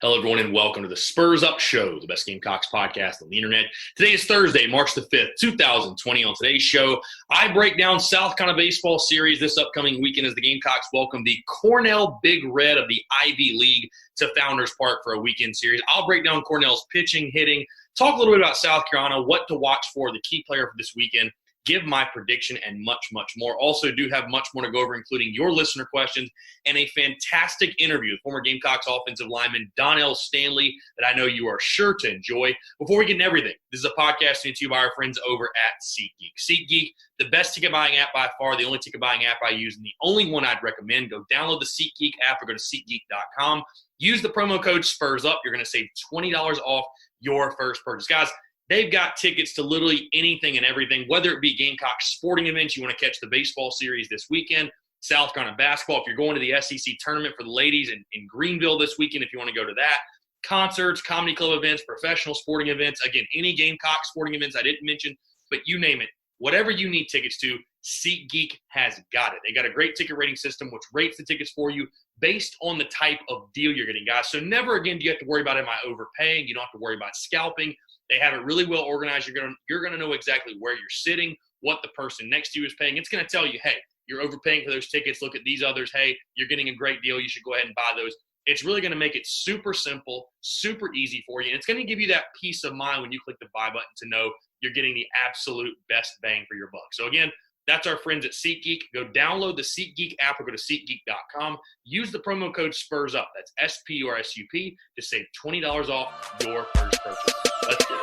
Hello, everyone, and welcome to the Spurs Up Show, the best Gamecocks podcast on the internet. Today is Thursday, March the 5th, 2020. On today's show, I break down South Carolina baseball series this upcoming weekend as the Gamecocks welcome the Cornell Big Red of the Ivy League to Founders Park for a weekend series. I'll break down Cornell's pitching, hitting, talk a little bit about South Carolina, what to watch for, the key player for this weekend, give my prediction, and much, much more. Also do have much more to go over, including your listener questions and a fantastic interview with former Gamecocks offensive lineman Donell Stanley that I know you are sure to enjoy. Before we get into everything, this is a podcast brought to you by our friends over at SeatGeek. SeatGeek, the best ticket buying app by far, the only ticket buying app I use, and the only one I'd recommend. Go download the SeatGeek app or go to SeatGeek.com. Use the promo code SPURSUP. You're going to save $20 off your first purchase. Guys, they've got tickets to literally anything and everything, whether it be Gamecocks sporting events. You want to catch the baseball series this weekend, South Carolina basketball. If you're going to the SEC tournament for the ladies in Greenville this weekend, if you want to go to that, concerts, comedy club events, professional sporting events, again, any Gamecocks sporting events I didn't mention, but you name it, whatever you need tickets to, SeatGeek has got it. They got a great ticket rating system, which rates the tickets for you based on the type of deal you're getting, guys. So never again do you have to worry about, am I overpaying? You don't have to worry about scalping. They have it really well organized. You're gonna know exactly where you're sitting, what the person next to you is paying. It's gonna tell you, hey, you're overpaying for those tickets. Look at these others. Hey, you're getting a great deal. You should go ahead and buy those. It's really gonna make it super simple, super easy for you. And it's gonna give you that peace of mind when you click the buy button to know you're getting the absolute best bang for your buck. So again, that's our friends at SeatGeek. Go download the SeatGeek app or go to SeatGeek.com. Use the promo code SPURSUP. That's SPURSUP to save $20 off your first purchase. Let's get it.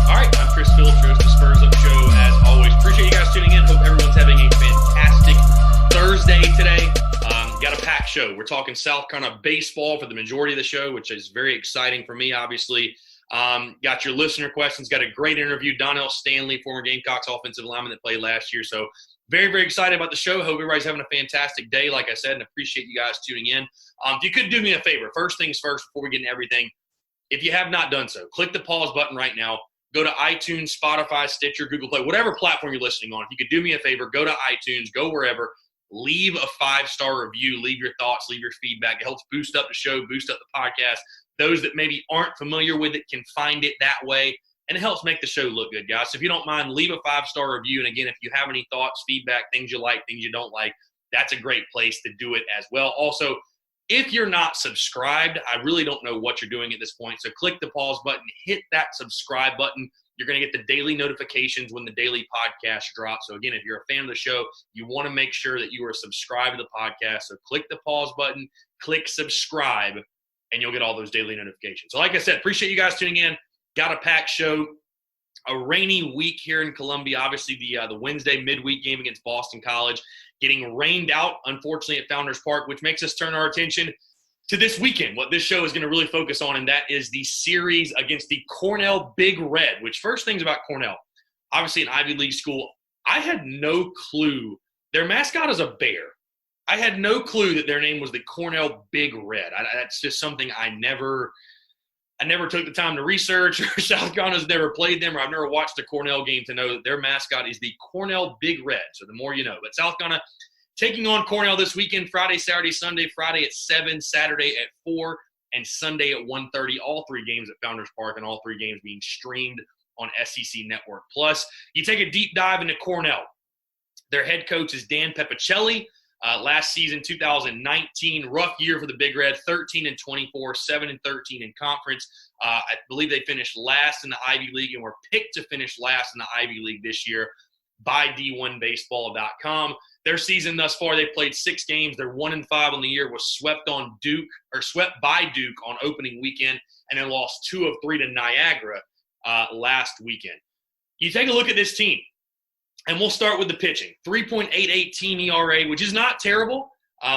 All right, I'm Chris Phillips, host of the Spurs Up Show. As always, appreciate you guys tuning in. Hope everyone's having a fantastic Thursday today. Got a packed show. We're talking South Carolina baseball for the majority of the show, which is very exciting for me, obviously. Got your listener questions. Got a great interview. Donell Stanley, former Gamecocks offensive lineman that played last year. So very, very excited about the show. Hope everybody's having a fantastic day, like I said, and appreciate you guys tuning in. If you could do me a favor, first things first, before we get into everything, if you have not done so, click the pause button right now. Go to iTunes, Spotify, Stitcher, Google Play, whatever platform you're listening on. If you could do me a favor, go to iTunes, go wherever, leave a 5-star review, leave your thoughts, leave your feedback. It helps boost up the show, boost up the podcast. Those that maybe aren't familiar with it can find it that way, and it helps make the show look good, guys. So if you don't mind, leave a 5-star review. And again, if you have any thoughts, feedback, things you like, things you don't like, that's a great place to do it as well. Also, if you're not subscribed, I really don't know what you're doing at this point. So click the pause button, hit that subscribe button. You're going to get the daily notifications when the daily podcast drops. So again, if you're a fan of the show, you want to make sure that you are subscribed to the podcast. So click the pause button, click subscribe, and you'll get all those daily notifications. So like I said, appreciate you guys tuning in. Got a packed show. A rainy week here in Columbia. Obviously, the Wednesday midweek game against Boston College getting rained out, unfortunately, at Founders Park, which makes us turn our attention to this weekend, what this show is going to really focus on, and that is the series against the Cornell Big Red, which first things about Cornell, obviously an Ivy League school. I had no clue. Their mascot is a bear. I had no clue that their name was the Cornell Big Red. That's just something I never took the time to research, or South Carolina's never played them, or I've never watched a Cornell game to know that their mascot is the Cornell Big Red. So the more you know. But South Carolina taking on Cornell this weekend, Friday, Saturday, Sunday. Friday at 7, Saturday at 4, and Sunday at 1:30. All 3 games at Founders Park, and all 3 games being streamed on SEC Network Plus. You take a deep dive into Cornell. Their head coach is Dan Pepicelli. Last season, 2019, rough year for the Big Red, 13-24, 7-13 in conference. I believe they finished last in the Ivy League and were picked to finish last in the Ivy League this year by D1Baseball.com. Their season thus far, they've played 6 games. They're 1-5 on the year, was swept by Duke on opening weekend, and then lost 2 of 3 to Niagara last weekend. You take a look at this team. And we'll start with the pitching. 3.88 team ERA, which is not terrible.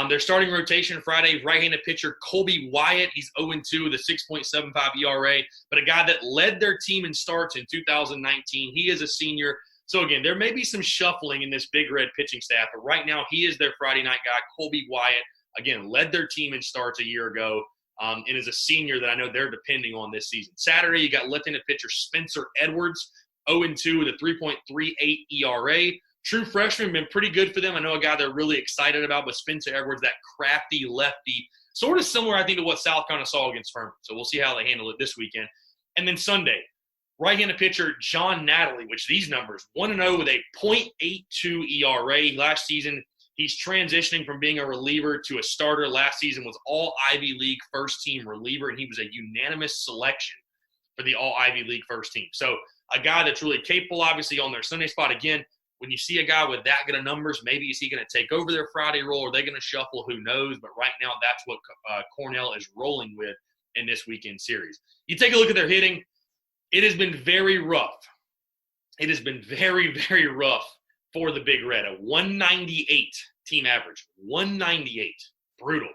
Their starting rotation Friday, right-handed pitcher Colby Wyatt. He's 0-2 with a 6.75 ERA, but a guy that led their team in starts in 2019. He is a senior. So, again, there may be some shuffling in this Big Red pitching staff, but right now he is their Friday night guy. Colby Wyatt, again, led their team in starts a year ago. and is a senior that I know they're depending on this season. Saturday, you got left-handed pitcher Spencer Edwards, 0-2 with a 3.38 ERA. True freshman, been pretty good for them. I know a guy they're really excited about, but Spencer Edwards, that crafty lefty, sort of similar, I think, to what South Carolina saw against Furman. So we'll see how they handle it this weekend. And then Sunday, right-handed pitcher John Natalie, which these numbers, 1-0 with a .82 ERA. Last season, he's transitioning from being a reliever to a starter. Last season was all-Ivy League first-team reliever, and he was a unanimous selection for the all-Ivy League first team. So a guy that's really capable, obviously, on their Sunday spot. Again, when you see a guy with that good of numbers, maybe is he going to take over their Friday role? Are they going to shuffle? Who knows? But right now, that's what Cornell is rolling with in this weekend series. You take a look at their hitting. It has been very rough. It has been very, very rough for the Big Red. A 198 team average. 198. Brutal.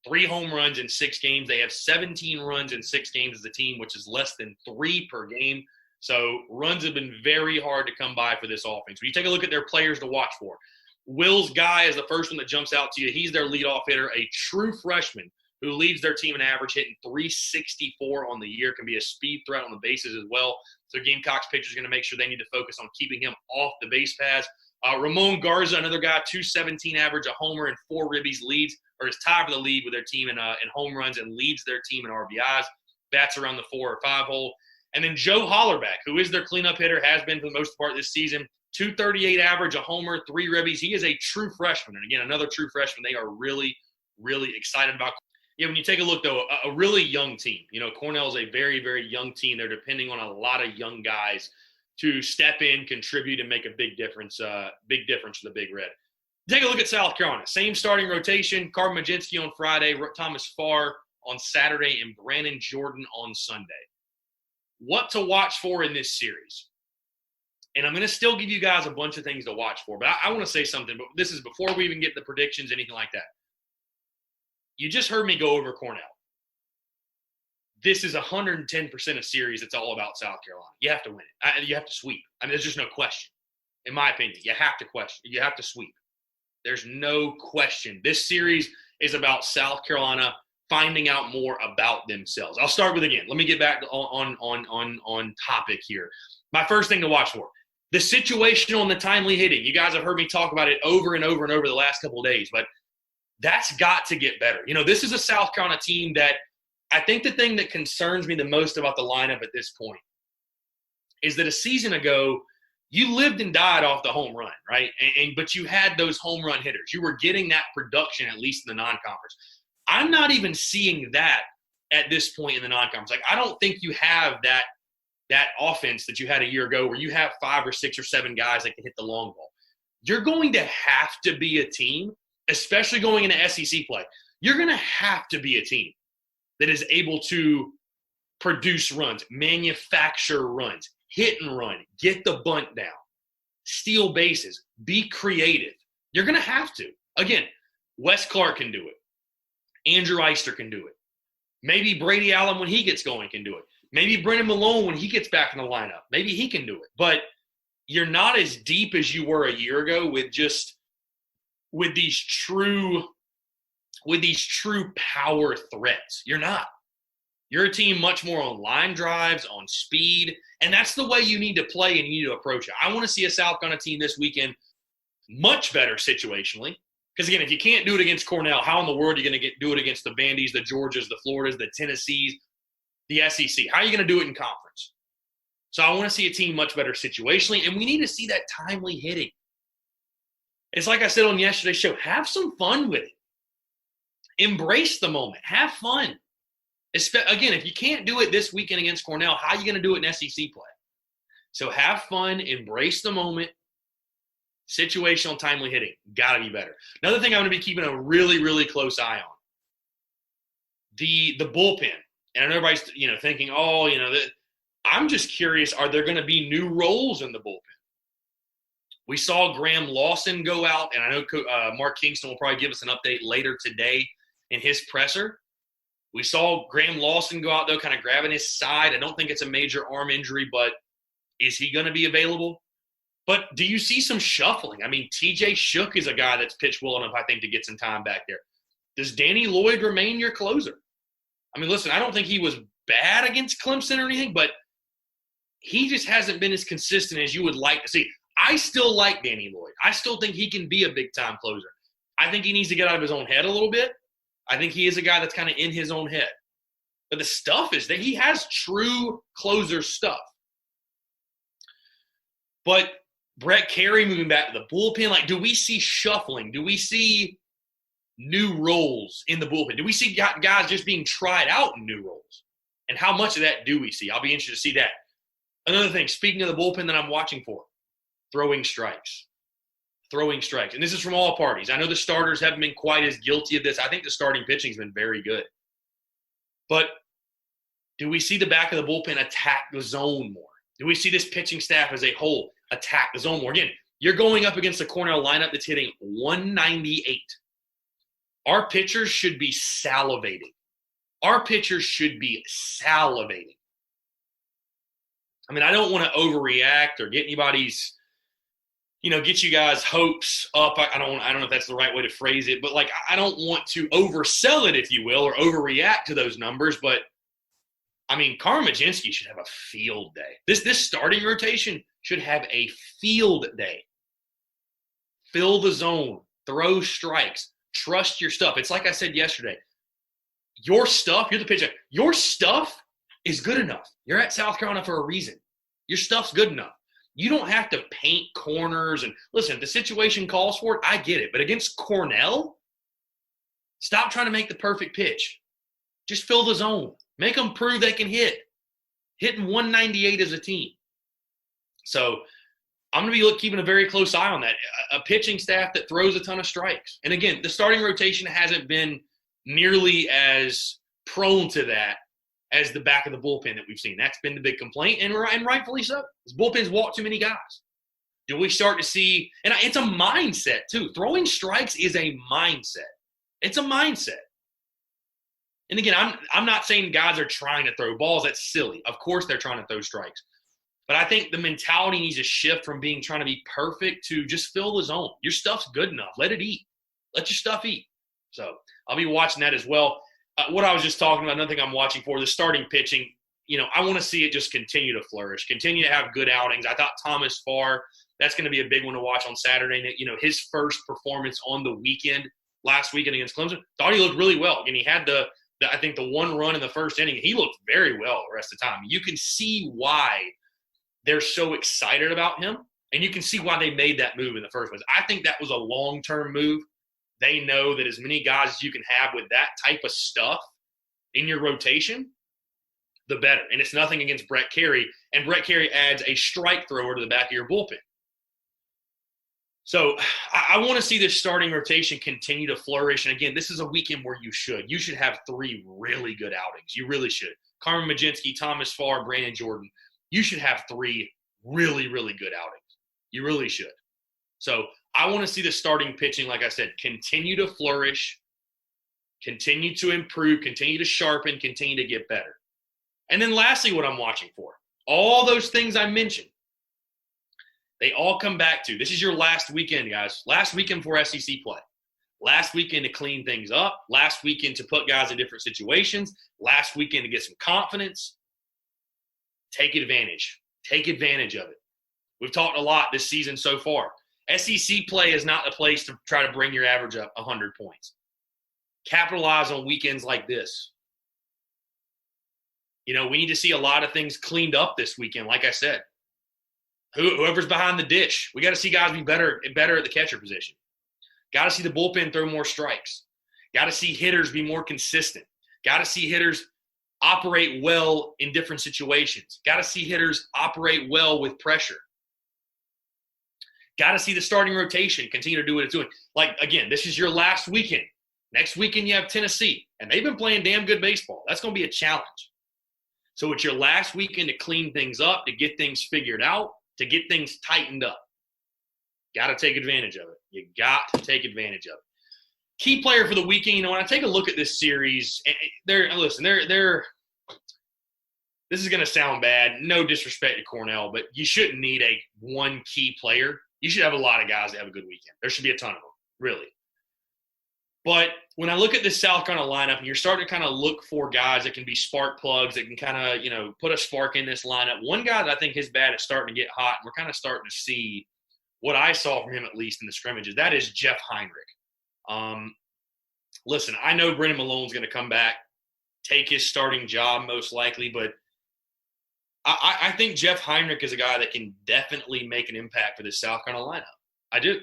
3 home runs in 6 games. They have 17 runs in 6 games as a team, which is less than 3 per game. So runs have been very hard to come by for this offense. When you take a look at their players to watch for, Will's Guy is the first one that jumps out to you. He's their leadoff hitter, a true freshman who leads their team in average, hitting .364 on the year, can be a speed threat on the bases as well. So Gamecocks pitchers are going to make sure they need to focus on keeping him off the base paths. Ramon Garza, another guy, .217 average, a homer and 4 ribbies, leads or is tied for the lead with their team in home runs and leads their team in RBIs. Bats around the 4 or 5 hole. And then Joe Hollerback, who is their cleanup hitter, has been for the most part this season. .238 average, a homer, 3 ribbies. He is a true freshman. And again, another true freshman they are really, really excited about. Yeah, when you take a look, though, a really young team. You know, Cornell is a very, very young team. They're depending on a lot of young guys to step in, contribute, and make a big difference for the Big Red. Take a look at South Carolina. Same starting rotation. Carter Majinski on Friday, Thomas Farr on Saturday, and Brandon Jordan on Sunday. What to watch for in this series? And I'm going to still give you guys a bunch of things to watch for, but I want to say something. But this is before we even get the predictions, anything like that. You just heard me go over Cornell. This is 110% a series that's all about South Carolina. You have to win it. You have to sweep. I mean, there's just no question. In my opinion, you have to sweep. There's no question. This series is about South Carolina finding out more about themselves. I'll start with, again, let me get back on topic here. My first thing to watch for, the situational and the timely hitting. You guys have heard me talk about it over and over and over the last couple of days, but that's got to get better. You know, this is a South Carolina team that I think the thing that concerns me the most about the lineup at this point is that a season ago, you lived and died off the home run, right? But you had those home run hitters. You were getting that production, at least in the non-conference. I'm not even seeing that at this point in the non-conference. Like, I don't think you have that offense that you had a year ago where you have 5 or 6 or 7 guys that can hit the long ball. You're going to have to be a team, especially going into SEC play. You're going to have to be a team that is able to produce runs, manufacture runs, hit and run, get the bunt down, steal bases, be creative. You're going to have to. Again, Wes Clark can do it. Andrew Eister can do it. Maybe Brady Allen, when he gets going, can do it. Maybe Brennan Malone, when he gets back in the lineup, maybe he can do it. But you're not as deep as you were a year ago with these true power threats. You're not. You're a team much more on line drives, on speed, and that's the way you need to play and you need to approach it. I want to see a South Carolina team this weekend much better situationally. Because, again, if you can't do it against Cornell, how in the world are you going to do it against the Vandies, the Georgias, the Floridas, the Tennessees, the SEC? How are you going to do it in conference? So I want to see a team much better situationally, and we need to see that timely hitting. It's like I said on yesterday's show, have some fun with it. Embrace the moment. Have fun. Again, if you can't do it this weekend against Cornell, how are you going to do it in SEC play? So have fun. Embrace the moment. Situational, timely hitting. Got to be better. Another thing I'm going to be keeping a really, really close eye on. The bullpen. And I know everybody's thinking, I'm just curious, are there going to be new roles in the bullpen? We saw Graham Lawson go out, and I know Mark Kingston will probably give us an update later today in his presser. We saw Graham Lawson go out, though, kind of grabbing his side. I don't think it's a major arm injury, but is he going to be available? But do you see some shuffling? I mean, TJ Shook is a guy that's pitched well enough, I think, to get some time back there. Does Danny Lloyd remain your closer? I mean, listen, I don't think he was bad against Clemson or anything, but he just hasn't been as consistent as you would like to see. I still like Danny Lloyd. I still think he can be a big-time closer. I think he needs to get out of his own head a little bit. I think he is a guy that's kind of in his own head. But the stuff is that he has true closer stuff. But Brett Carey moving back to the bullpen, like, do we see shuffling? Do we see new roles in the bullpen? Do we see guys just being tried out in new roles? And how much of that do we see? I'll be interested to see that. Another thing, speaking of the bullpen that I'm watching for, throwing strikes. Throwing strikes. And this is from all parties. I know the starters haven't been quite as guilty of this. I think the starting pitching has been very good. But do we see the back of the bullpen attack the zone more? Do we see this pitching staff as a whole attack the zone more? Again, you're going up against a Cornell lineup that's hitting 198. Our pitchers should be salivating. Our pitchers should be salivating. I mean, I don't want to overreact or get anybody's, get you guys' hopes up. I don't know if that's the right way to phrase it, but I don't want to oversell it, if you will, or overreact to those numbers. But I mean, Carmen Mlodzinski should have a field day. This starting rotation should have a field day. Fill the zone, throw strikes, trust your stuff. It's like I said yesterday. Your stuff, you're the pitcher. Your stuff is good enough. You're at South Carolina for a reason. Your stuff's good enough. You don't have to paint corners. And listen, if the situation calls for it, I get it. But against Cornell, stop trying to make the perfect pitch. Just fill the zone. Make them prove they can hit. Hitting 198 as a team. So I'm going to be keeping a very close eye on that. A pitching staff that throws a ton of strikes. And again, the starting rotation hasn't been nearly as prone to that as the back of the bullpen that we've seen. That's been the big complaint, and rightfully so. This bullpen's walked too many guys. Do we start to see – and it's a mindset too. Throwing strikes is a mindset. It's a mindset. And again, I'm not saying guys are trying to throw balls. That's silly. Of course they're trying to throw strikes. But I think the mentality needs to shift from trying to be perfect to just fill the zone. Your stuff's good enough. Let it eat. Let your stuff eat. So I'll be watching that as well. What I was just talking about, another thing I'm watching for, the starting pitching, I want to see it just continue to flourish, continue to have good outings. I thought Thomas Farr, that's going to be a big one to watch on Saturday. His first performance on the weekend, last weekend against Clemson, thought he looked really well. And he had I think the one run in the first inning. He looked very well the rest of the time. You can see why they're so excited about him, and you can see why they made that move in the first place. I think that was a long-term move. They know that as many guys as you can have with that type of stuff in your rotation, the better. And it's nothing against Brett Carey. And Brett Carey adds a strike thrower to the back of your bullpen. So I want to see this starting rotation continue to flourish. And again, this is a weekend where you should have 3 really good outings. You really should. Carmen Mlodzinski, Thomas Farr, Brandon Jordan. You should have 3 really, really good outings. You really should. So I want to see the starting pitching, like I said, continue to flourish, continue to improve, continue to sharpen, continue to get better. And then lastly, what I'm watching for, all those things I mentioned, they all come back to, this is your last weekend, guys. Last weekend for SEC play. Last weekend to clean things up. Last weekend to put guys in different situations. Last weekend to get some confidence. Take advantage. Take advantage of it. We've talked a lot this season so far. SEC play is not the place to try to bring your average up 100 points. Capitalize on weekends like this. We need to see a lot of things cleaned up this weekend, like I said. Whoever's behind the dish, we got to see guys be better at the catcher position. Got to see the bullpen throw more strikes. Got to see hitters be more consistent. Got to see hitters operate well in different situations. Got to see hitters operate well with pressure. Got to see the starting rotation continue to do what it's doing. Again, this is your last weekend. Next weekend you have Tennessee, and they've been playing damn good baseball. That's going to be a challenge. So it's your last weekend to clean things up, to get things figured out, to get things tightened up. Got to take advantage of it. You got to take advantage of it. Key player for the weekend, when I take a look at this series, this is going to sound bad. No disrespect to Cornell, but you shouldn't need one key player. You should have a lot of guys that have a good weekend. There should be a ton of them, really. But when I look at this South Carolina lineup, and you're starting to kind of look for guys that can be spark plugs, that can kind of, put a spark in this lineup. One guy that I think his bat is starting to get hot, and we're kind of starting to see what I saw from him, at least in the scrimmages, that is Jeff Heinrich. Listen, I know Brennan Malone's going to come back, take his starting job most likely, but I think Jeff Heinrich is a guy that can definitely make an impact for this South Carolina lineup. I do.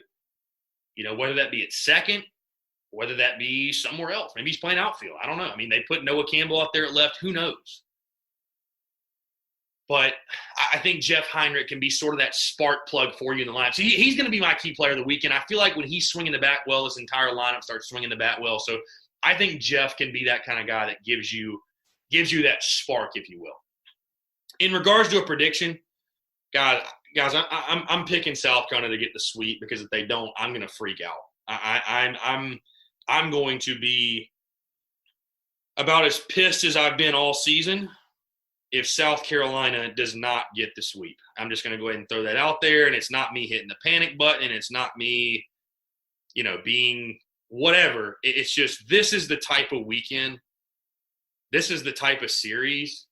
Whether that be at second, whether that be somewhere else. Maybe he's playing outfield. I don't know. I mean, they put Noah Campbell out there at left. Who knows? But I think Jeff Heinrich can be sort of that spark plug for you in the lineup. So he's going to be my key player of the weekend. I feel like when he's swinging the bat well, this entire lineup starts swinging the bat well. So I think Jeff can be that kind of guy that gives you that spark, if you will. In regards to a prediction, guys, I'm picking South Carolina to get the sweep, because if they don't, I'm going to freak out. I'm going to be about as pissed as I've been all season if South Carolina does not get the sweep. I'm just going to go ahead and throw that out there, and it's not me hitting the panic button, and it's not me, being whatever. It's just, this is the type of weekend. This is the type of series.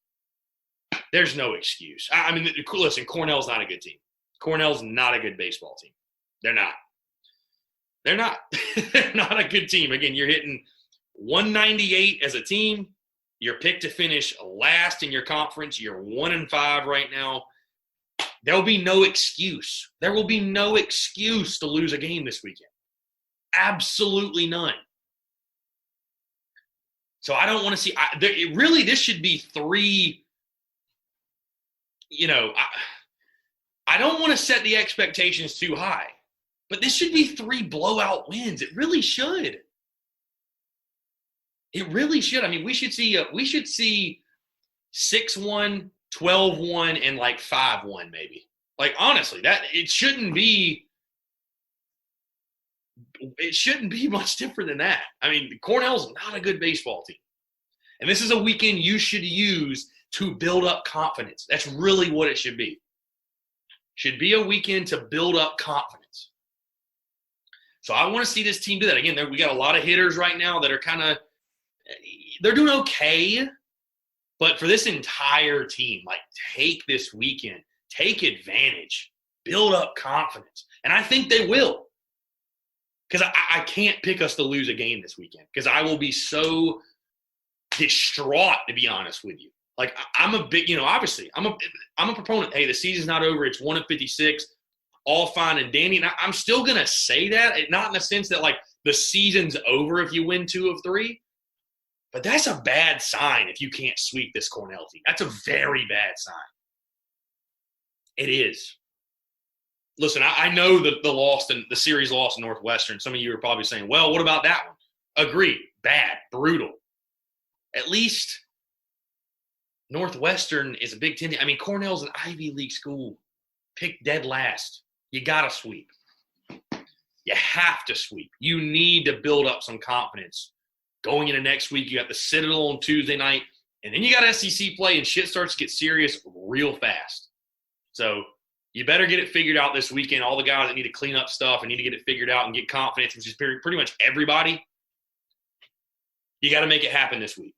There's no excuse. I mean, listen, Cornell's not a good team. Cornell's not a good baseball team. They're not. They're not. They're not a good team. Again, you're hitting 198 as a team. You're picked to finish last in your conference. You're 1-5 right now. There'll be no excuse. There will be no excuse to lose a game this weekend. Absolutely none. So I don't want to see – this should be three – I don't want to set the expectations too high, but this should be 3 blowout wins. It really should. It really should. I mean, we should see 6-1, 12-1, and like 5-1 maybe. Like, honestly, it shouldn't be much different than that. I mean, Cornell's not a good baseball team. And this is a weekend you should use to build up confidence. That's really what it should be. Should be a weekend to build up confidence. So I want to see this team do that. Again, we got a lot of hitters right now that are they're doing okay. But for this entire team, take this weekend, take advantage, build up confidence. And I think they will. Because I can't pick us to lose a game this weekend, because I will be so distraught, to be honest with you. I'm a big, obviously, I'm a proponent. Hey, the season's not over. It's 1-56, all fine and dandy. And I'm still going to say that, not in the sense that, the season's over if you win 2 of 3. But that's a bad sign if you can't sweep this Cornell team. That's a very bad sign. It is. Listen, I know that the series lost in Northwestern. Some of you are probably saying, well, what about that one? Agreed. Bad. Brutal. At least Northwestern is a Big Ten. I mean, Cornell's an Ivy League school. Picked dead last. You got to sweep. You have to sweep. You need to build up some confidence. Going into next week, you got the Citadel on Tuesday night, and then you got SEC play, and shit starts to get serious real fast. So you better get it figured out this weekend. All the guys that need to clean up stuff and need to get it figured out and get confidence, which is pretty much everybody, you got to make it happen this week.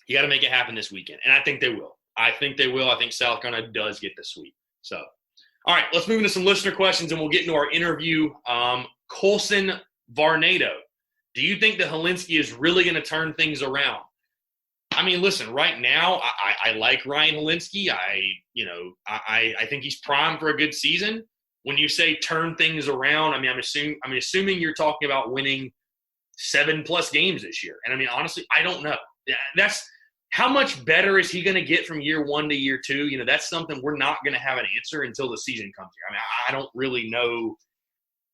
You got to make it happen this weekend, and I think they will. I think South Carolina does get the sweep. So, all right, let's move into some listener questions, and we'll get into our interview. Colson Varnado, do you think that Helinski is really going to turn things around? I mean, listen, right now, I like Ryan Helinski. I think he's primed for a good season. When you say turn things around, I mean, I'm assuming you're talking about winning 7+ games this year. And I mean, honestly, I don't know. That's how much better is he going to get from year 1 to year 2? That's something we're not going to have an answer until the season comes here. I mean, I don't really know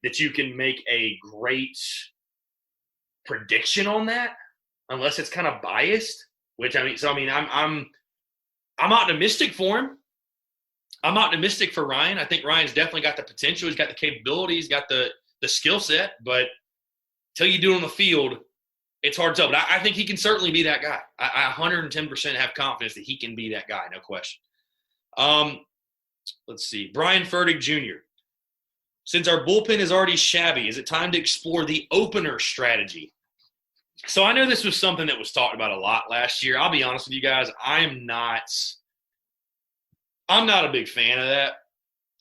that you can make a great prediction on that unless it's kind of biased. I'm optimistic for him. I'm optimistic for Ryan. I think Ryan's definitely got the potential. He's got the capability. He's got the skill set. But until you do it on the field, it's hard to tell. But I think he can certainly be that guy. I 110% have confidence that he can be that guy, no question. Let's see. Brian Fertig Jr. Since our bullpen is already shabby, is it time to explore the opener strategy? So I know this was something that was talked about a lot last year. I'll be honest with you guys. I'm not a big fan of that.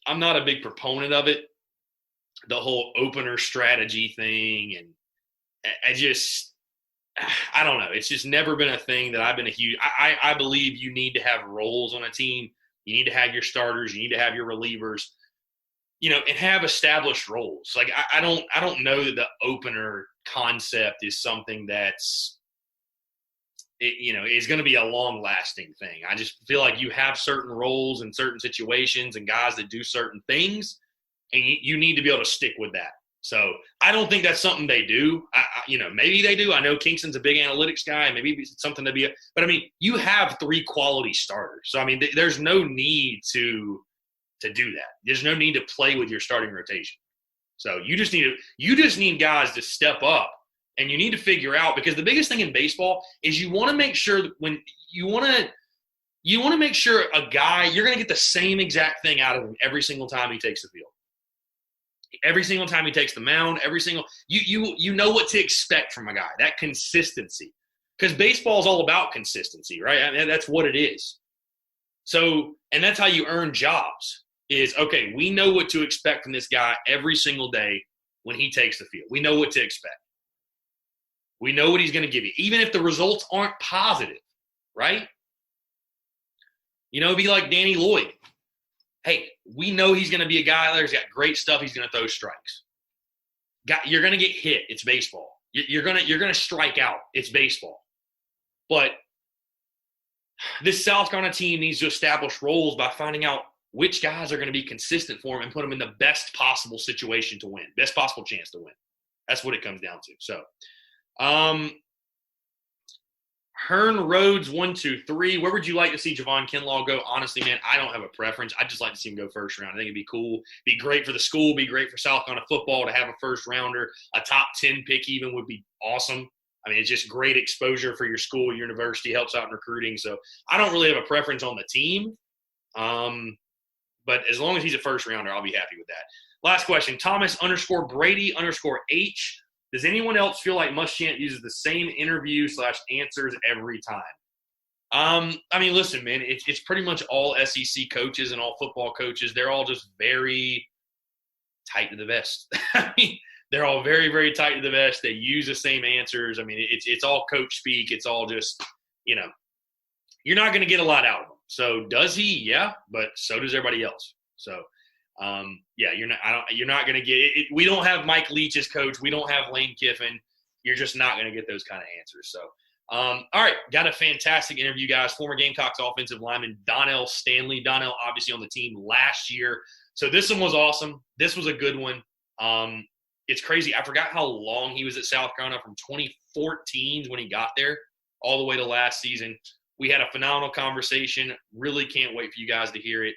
I'm not a big proponent of it, the whole opener strategy thing. And I don't know. It's just never been a thing that I've been a huge – I believe you need to have roles on a team. You need to have your starters. You need to have your relievers, and have established roles. Like I don't know that the opener concept is something that's is going to be a long-lasting thing. I just feel like you have certain roles in certain situations and guys that do certain things, and you need to be able to stick with that. So I don't think that's something they do. Maybe they do. I know Kingston's a big analytics guy. Maybe it's something to be – but, you have 3 quality starters. So, there's no need to do that. There's no need to play with your starting rotation. So you just need guys to step up, and you need to figure out, because the biggest thing in baseball is you want to make sure that when you want to make sure a guy, you're going to get the same exact thing out of him every single time he takes the field. Every single time he takes the mound, you know what to expect from a guy, that consistency. Because baseball is all about consistency, right? That's what it is. So, and that's how you earn jobs is, okay, we know what to expect from this guy every single day when he takes the field. We know what to expect. We know what he's going to give you, even if the results aren't positive, right? It'd be like Danny Lloyd. Hey, we know he's going to be a guy there. He's got great stuff. He's going to throw strikes. You're going to get hit. It's baseball. You're going to strike out. It's baseball. But this South Carolina team needs to establish roles by finding out which guys are going to be consistent for him and put them in the best possible situation to win, best possible chance to win. That's what it comes down to. So, Hearn Rhodes 123. Where would you like to see Javon Kinlaw go? Honestly, man, I don't have a preference. I'd just like to see him go first round. I think it'd be cool. Be great for the school. Be great for South Carolina football to have a first rounder. A top 10 pick even would be awesome. It's just great exposure for your school, your university, helps out in recruiting. So I don't really have a preference on the team. But as long as he's a first rounder, I'll be happy with that. Last question, Thomas_Brady_H. Does anyone else feel like Muschamp uses the same interview/answers every time? Listen, man, it's pretty much all SEC coaches and all football coaches. They're all just very tight to the vest. They're all very, very tight to the vest. They use the same answers. It's all coach speak. It's all just, you're not going to get a lot out of them. So does he? Yeah, but so does everybody else. So, you're not going to get it. We don't have Mike Leach as coach. We don't have Lane Kiffin. You're just not going to get those kind of answers. So, all right, got a fantastic interview, guys. Former Gamecocks offensive lineman Donell Stanley. Donell obviously on the team last year. So this one was awesome. This was a good one. It's crazy. I forgot how long he was at South Carolina, from 2014 when he got there all the way to last season. We had a phenomenal conversation. Really can't wait for you guys to hear it.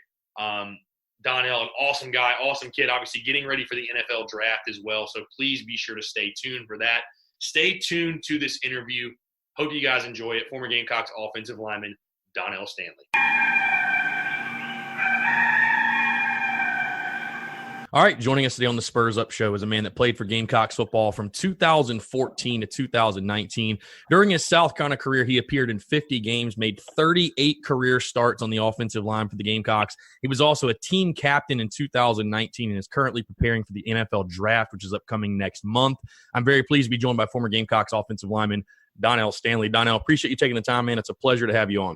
Donell, an awesome guy, awesome kid, obviously getting ready for the NFL draft as well. So please be sure to stay tuned for that. Stay tuned to this interview. Hope you guys enjoy it. Former Gamecocks offensive lineman Donell Stanley. All right, joining us today on the Spurs Up Show is a man that played for Gamecocks football from 2014 to 2019. During his South Carolina career, he appeared in 50 games, made 38 career starts on the offensive line for the Gamecocks. He was also a team captain in 2019 and is currently preparing for the NFL draft, which is upcoming next month. I'm very pleased to be joined by former Gamecocks offensive lineman Donell Stanley. Donell, appreciate you taking the time, man. It's a pleasure to have you on.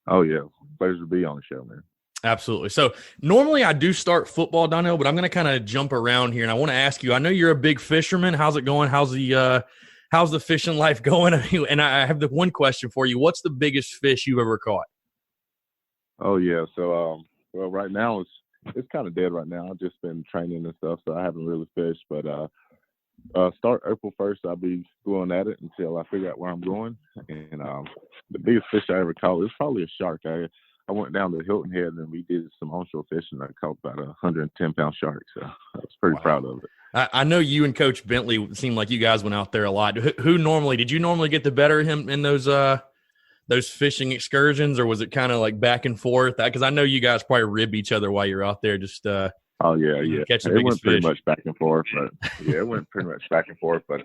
Oh, yeah. Pleasure to be on the show, man. Absolutely. So normally I do start football, Donell, but I'm going to kind of jump around here, and I want to ask you, I know you're a big fisherman. How's it going? How's the fishing life going? And I have the one question for you. What's the biggest fish you've ever caught? Oh, yeah. So, well, right now it's kind of dead right now. I've just been training and stuff, so I haven't really fished. But start April 1st, I'll be going at it until I figure out where I'm going. And the biggest fish I ever caught was probably a shark. I went down to Hilton Head and we did some onshore fishing. I caught about a 110-pound shark, so I was pretty proud of it. I know you and Coach Bentley seemed like you guys went out there a lot. Did you normally get the better of him in those fishing excursions, or was it kind of like back and forth? Because I know you guys probably rib each other while you're out there just Oh yeah, yeah. Catch the It biggest went pretty fish. much back and forth, but yeah, it went pretty much back and forth. But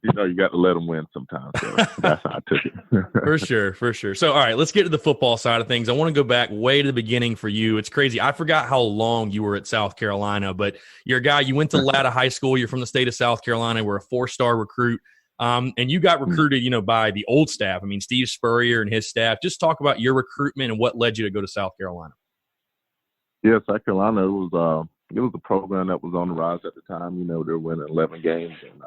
you know, you got to let them win sometimes. So that's how I took it. For sure, for sure. So, all right, let's get to the football side of things. I want to go back way to the beginning for you. It's crazy. I forgot how long you were at South Carolina, but you're a guy. You went to Latta High School. You're from the state of South Carolina. We're a 4-star recruit. And you got recruited, you know, by the old staff. I mean, Steve Spurrier and his staff. Just talk about your recruitment and what led you to go to South Carolina. Yeah, South Carolina, it was a program that was on the rise at the time. You know, they were winning 11 games, and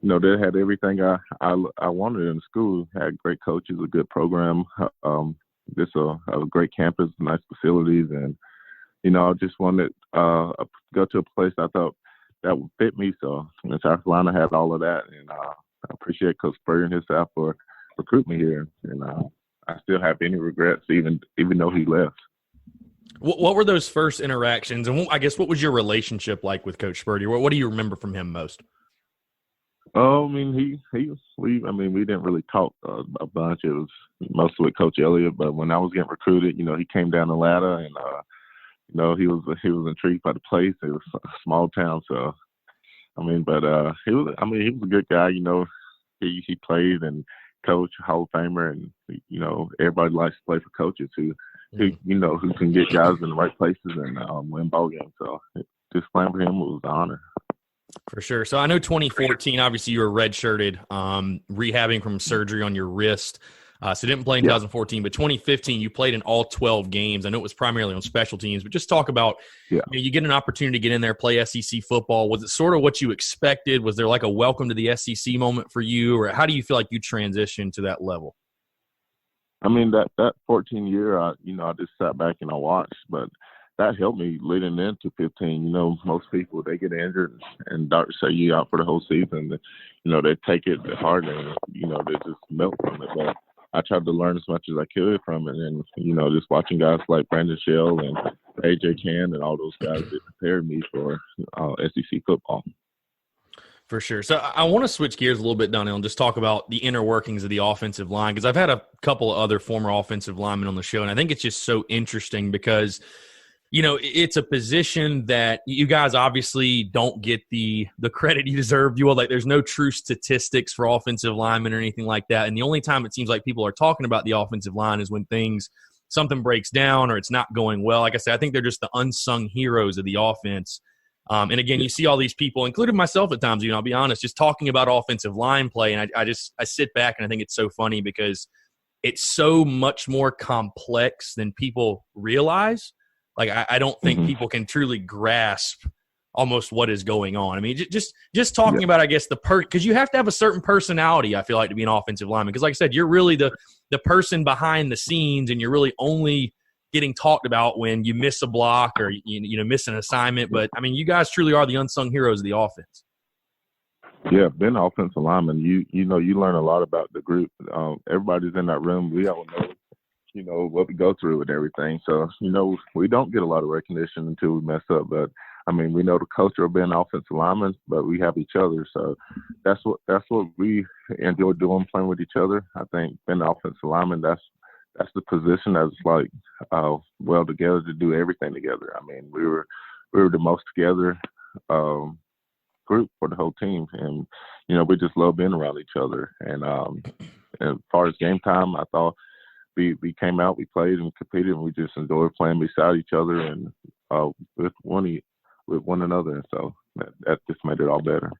you know, they had everything I wanted in school. Had great coaches, a good program, just a great campus, nice facilities, and you know, I just wanted to go to a place I thought that would fit me. So, and South Carolina had all of that, and I appreciate Coach Spurrier and his staff for recruiting me here, and I still have any regrets, even though he left. What were those first interactions, and I guess what was your relationship like with Coach Spurrier? What do you remember from him most? Oh, I mean, we didn't really talk a bunch. It was mostly with Coach Elliott. But when I was getting recruited, you know, he came down the ladder, and you know, he was intrigued by the place. It was a small town, so I mean, but he was a good guy. You know, he played and coached, Hall of Famer, and you know, everybody likes to play for coaches who can get guys in the right places and win ball games. So just playing for him was an honor. For sure. So I know 2014, obviously you were redshirted, rehabbing from surgery on your wrist. So didn't play in 2014, but 2015 you played in all 12 games. I know it was primarily on special teams, but just talk about, you get an opportunity to get in there, play SEC football. Was it sort of what you expected? Was there like a welcome to the SEC moment for you, or how do you feel like you transitioned to that level? I mean, that 14 year, I just sat back and I watched, but that helped me leading into 15. You know, most people, they get injured and doctors say you out for the whole season. You know, they take it hard and, you know, they just melt from it. But I tried to learn as much as I could from it. And, you know, just watching guys like Brandon Shell and A.J. Can and all those guys that prepared me for SEC football. For sure. So I want to switch gears a little bit, Donell, and just talk about the inner workings of the offensive line, because I've had a couple of other former offensive linemen on the show, and I think it's just so interesting because, you know, it's a position that you guys obviously don't get the credit you deserve. There's no true statistics for offensive linemen or anything like that, and the only time it seems like people are talking about the offensive line is when something breaks down or it's not going well. Like I said, I think they're just the unsung heroes of the offense. And again, you see all these people, including myself at times, you know, I'll be honest, just talking about offensive line play. And I sit back and I think it's so funny because it's so much more complex than people realize. Like, I don't think people can truly grasp almost what is going on. I mean, just talking about, I guess, because you have to have a certain personality, I feel like, to be an offensive lineman. Because like I said, you're really the person behind the scenes, and you're really only getting talked about when you miss a block or you know, miss an assignment. But I mean, you guys truly are the unsung heroes of the offense. Yeah, being an offensive lineman, you know, you learn a lot about the group. Everybody's in that room. We all know, you know, what we go through with everything. So, you know, we don't get a lot of recognition until we mess up. But I mean, we know the culture of being an offensive lineman, but we have each other. So that's what we enjoy doing, playing with each other. I think being an offensive lineman, that's the position that's like well together to do everything together. I mean, we were the most together group for the whole team, and you know, we just love being around each other. And as far as game time, I thought we came out, we played and competed, and we just enjoyed playing beside each other and with one another. And so that just made it all better.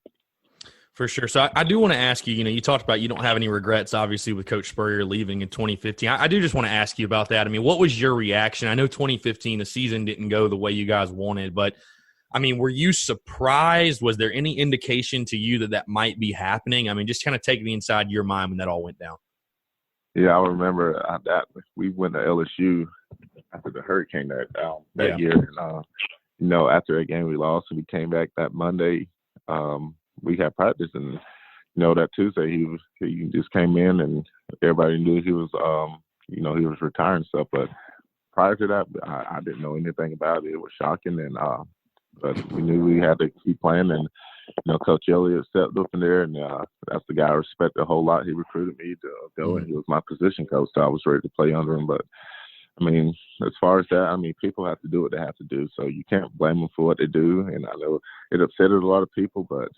For sure. So I do want to ask you, you know, you talked about you don't have any regrets, obviously, with Coach Spurrier leaving in 2015. I do just want to ask you about that. I mean, what was your reaction? I know 2015, the season didn't go the way you guys wanted, but, I mean, were you surprised? Was there any indication to you that might be happening? I mean, just kind of take me inside your mind when that all went down. Yeah, I remember that we went to LSU after the hurricane that year. And, you know, after that game we lost, and we came back that Monday. We had practice, and you know, that Tuesday he just came in, and everybody knew he was he was retiring and stuff. But prior to that, I didn't know anything about it. It was shocking, and but we knew we had to keep playing. And you know, Coach Elliott stepped up in there, and that's the guy I respect a whole lot. He recruited me to go, and he was my position coach, so I was ready to play under him. But I mean, as far as that, I mean, people have to do what they have to do, so you can't blame them for what they do. And I know it upset a lot of people, but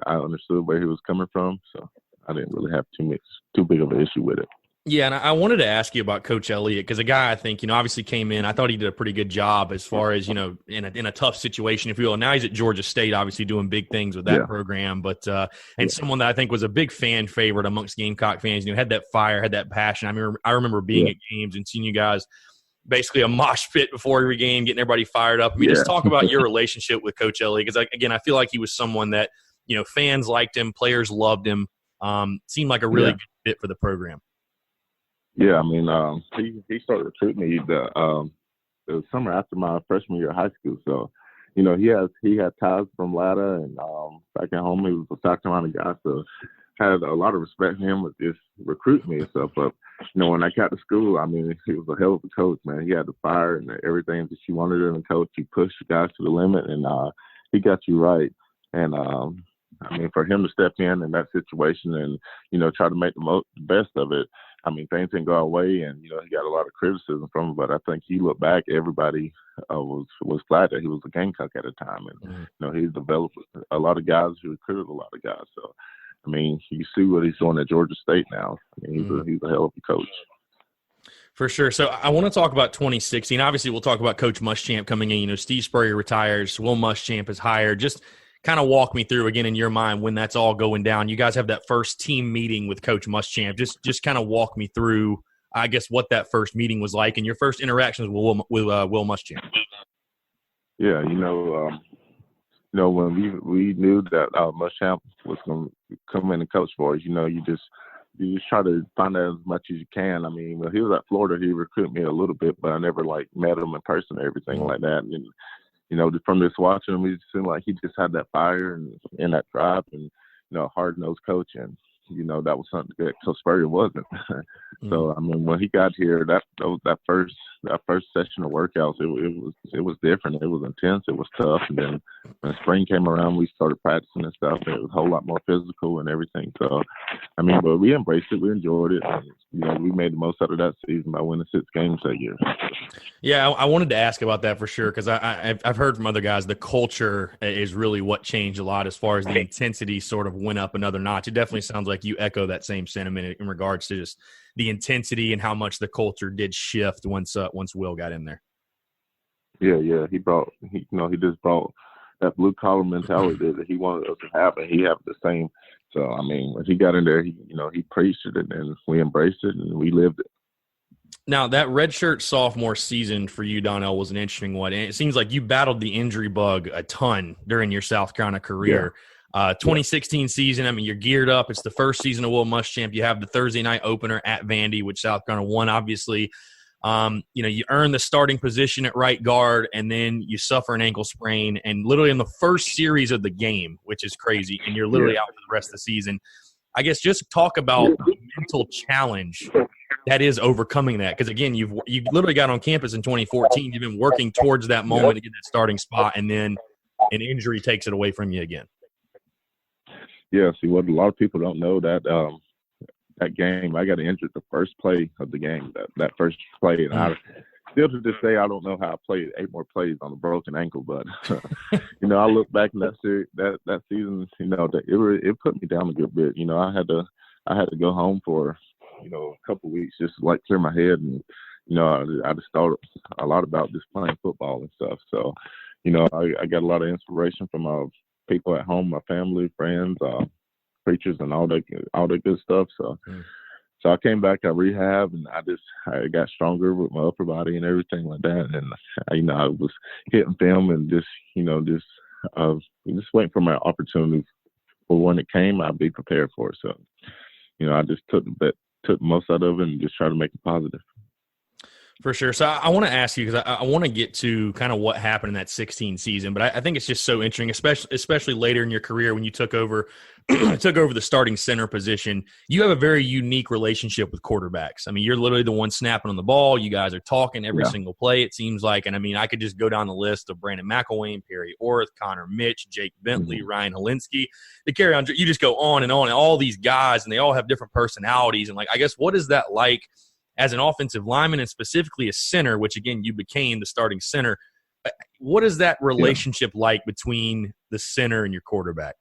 I understood where he was coming from, so I didn't really have too big of an issue with it. Yeah, and I wanted to ask you about Coach Elliott because a guy I think, obviously came in. I thought he did a pretty good job as far as, in a tough situation, if you will. And now he's at Georgia State, obviously doing big things with that program. But someone that I think was a big fan favorite amongst Gamecock fans, had that fire, had that passion. I remember being at games and seeing you guys basically a mosh pit before every game, getting everybody fired up. I mean, just talk about your relationship with Coach Elliott because, again, I feel like he was someone that, fans liked him, players loved him, seemed like a really good fit for the program. Yeah, I mean, he started recruiting me the summer after my freshman year of high school. So, he had ties from Latta, and back at home he was a South Carolina guy. So, had a lot of respect for him with just recruiting me and stuff. But when I got to school, I mean, he was a hell of a coach, man. He had the fire and everything that you wanted in a coach. He pushed the guys to the limit, and he got you right. And I mean, for him to step in that situation and try to make the best of it. I mean, things didn't go our way, and he got a lot of criticism from him. But I think he looked back. Everybody was glad that he was a Gamecock at the time, and he's developed a lot of guys. He recruited a lot of guys. So, I mean, you see what he's doing at Georgia State now. I mean, he's a hell of a coach. For sure. So I want to talk about 2016. Obviously, we'll talk about Coach Muschamp coming in. Steve Spurrier retires. Will Muschamp is hired. Just kind of walk me through again in your mind when that's all going down. You guys have that first team meeting with Coach Muschamp. Just kind of walk me through, I guess, what that first meeting was like and your first interactions with Will Muschamp. Yeah, when we knew that Muschamp was going to come in and coach for us, you just try to find out as much as you can. I mean, when he was at Florida, he recruited me a little bit, but I never met him in person or everything like that. And from just watching him, it seemed like he just had that fire and that drive and, hard-nosed coach. And, that was something that Coach Spurrier wasn't. So, I mean, when he got here, that first session of workouts, it was different. It was intense. It was tough. And then when spring came around, we started practicing and stuff. And it was a whole lot more physical and everything. So, I mean, but we embraced it. We enjoyed it. And, we made the most out of that season by winning 6 games that year. Yeah, I wanted to ask about that for sure because I've heard from other guys the culture is really what changed a lot as far as the intensity sort of went up another notch. It definitely sounds like you echo that same sentiment in regards to just the intensity and how much the culture did shift once Will got in there. Yeah, he just brought that blue collar mentality that he wanted us to have, and he had the same. So I mean, when he got in there, he preached it, and we embraced it, and we lived it. Now, that redshirt sophomore season for you, Donell, was an interesting one. And it seems like you battled the injury bug a ton during your South Carolina career. 2016 season, I mean, you're geared up. It's the first season of Will Muschamp. You have the Thursday night opener at Vandy, which South Carolina won, obviously. You earn the starting position at right guard, and then you suffer an ankle sprain. And literally in the first series of the game, which is crazy, and you're literally out for the rest of the season. I guess just talk about the mental challenge that is overcoming that. Because, again, you literally got on campus in 2014. You've been working towards that moment to get that starting spot, and then an injury takes it away from you again. Yeah, see, what a lot of people don't know that game, I got injured the first play of the game, that first play. And I still to this day, I don't know how I played 8 more plays on a broken ankle. But, I look back in that series, that season, it put me down a good bit. I had to go home for, a couple of weeks just to clear my head. And, I just thought a lot about just playing football and stuff. So, I got a lot of inspiration from people at home, my family, friends, preachers, and all that good stuff. So, so I came back, I rehabbed, and I got stronger with my upper body and everything like that. And I was hitting film and just waiting for my opportunity for when it came, I'd be prepared for it. So, I just took most out of it and just try to make it positive. For sure. So I want to ask you, because I want to get to kind of what happened in that 16 season, but I think it's just so interesting, especially later in your career when you took over the starting center position. You have a very unique relationship with quarterbacks. I mean, you're literally the one snapping on the ball. You guys are talking every single play, it seems like. And I mean, I could just go down the list of Brandon McElwain, Perry Orth, Connor Mitch, Jake Bentley, Ryan Helinski. To carry on, you just go on, and all these guys, and they all have different personalities. And I guess, what is that like as an offensive lineman and specifically a center, which again, you became the starting center. What is that relationship like between the center and your quarterback?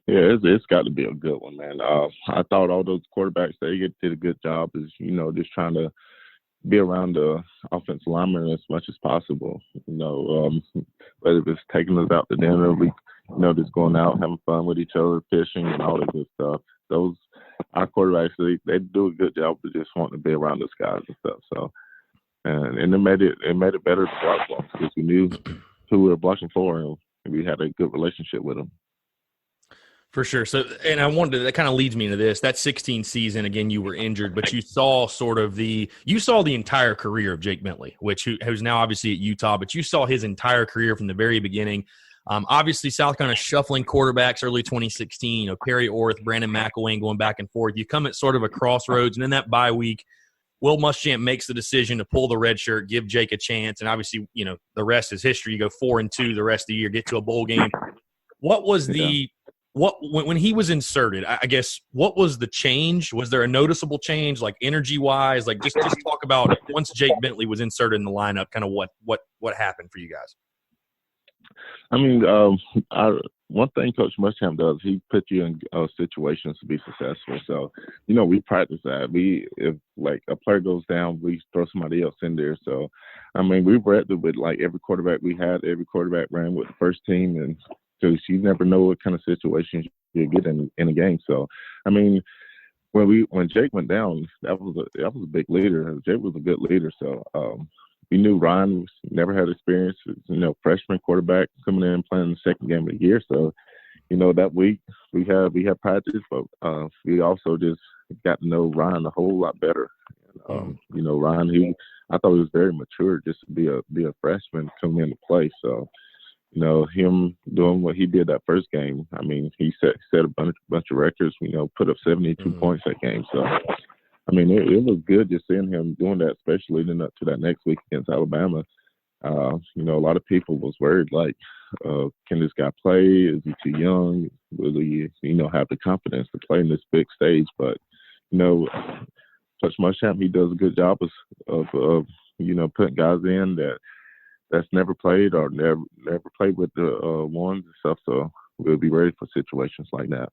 Yeah, it's got to be a good one, man. I thought all those quarterbacks, they did a good job is, just trying to be around the offensive lineman as much as possible. Whether it's taking us out to dinner, we, just going out, having fun with each other, fishing and all that good stuff. Our quarterbacks, they do a good job of just wanting to be around those guys and stuff. So, and it made it better to block for because we knew who we were blocking for, and we had a good relationship with them. For sure. So, and I wanted to, that kind of leads me into this. That 16 season, again, you were injured, but you saw the entire career of Jake Bentley, who's now obviously at Utah, but you saw his entire career from the very beginning. Obviously, South Carolina shuffling quarterbacks early 2016, Perry Orth, Brandon McElwain going back and forth. You come at sort of a crossroads, and in that bye week, Will Muschamp makes the decision to pull the red shirt, give Jake a chance, and obviously, the rest is history. You go 4-2 the rest of the year, get to a bowl game. What was when he was inserted, I guess, what was the change? Was there a noticeable change, like energy-wise? Like just talk about once Jake Bentley was inserted in the lineup, kind of what happened for you guys. I mean, one thing Coach Muschamp does, he puts you in situations to be successful. So, we practice that. If like a player goes down, we throw somebody else in there. So, I mean, we read it with like every quarterback we had. Every quarterback ran with the first team, and so you never know what kind of situations you get in a game. So, I mean, when Jake went down, that was a big leader. Jake was a good leader. So, we knew Ryan never had experience, freshman quarterback coming in and playing the second game of the year. So, that week we had practice, but we also just got to know Ryan a whole lot better. Ryan, I thought he was very mature just to be a freshman coming into play. So, him doing what he did that first game, I mean, he set a bunch of records, put up 72 points that game. So, I mean, it was good just seeing him doing that, especially leading up to that next week against Alabama. A lot of people was worried, like, can this guy play? Is he too young? Will he, have the confidence to play in this big stage? But, Coach Muschamp, he does a good job of putting guys in that's never played or never played with the ones and stuff. So we'll be ready for situations like that.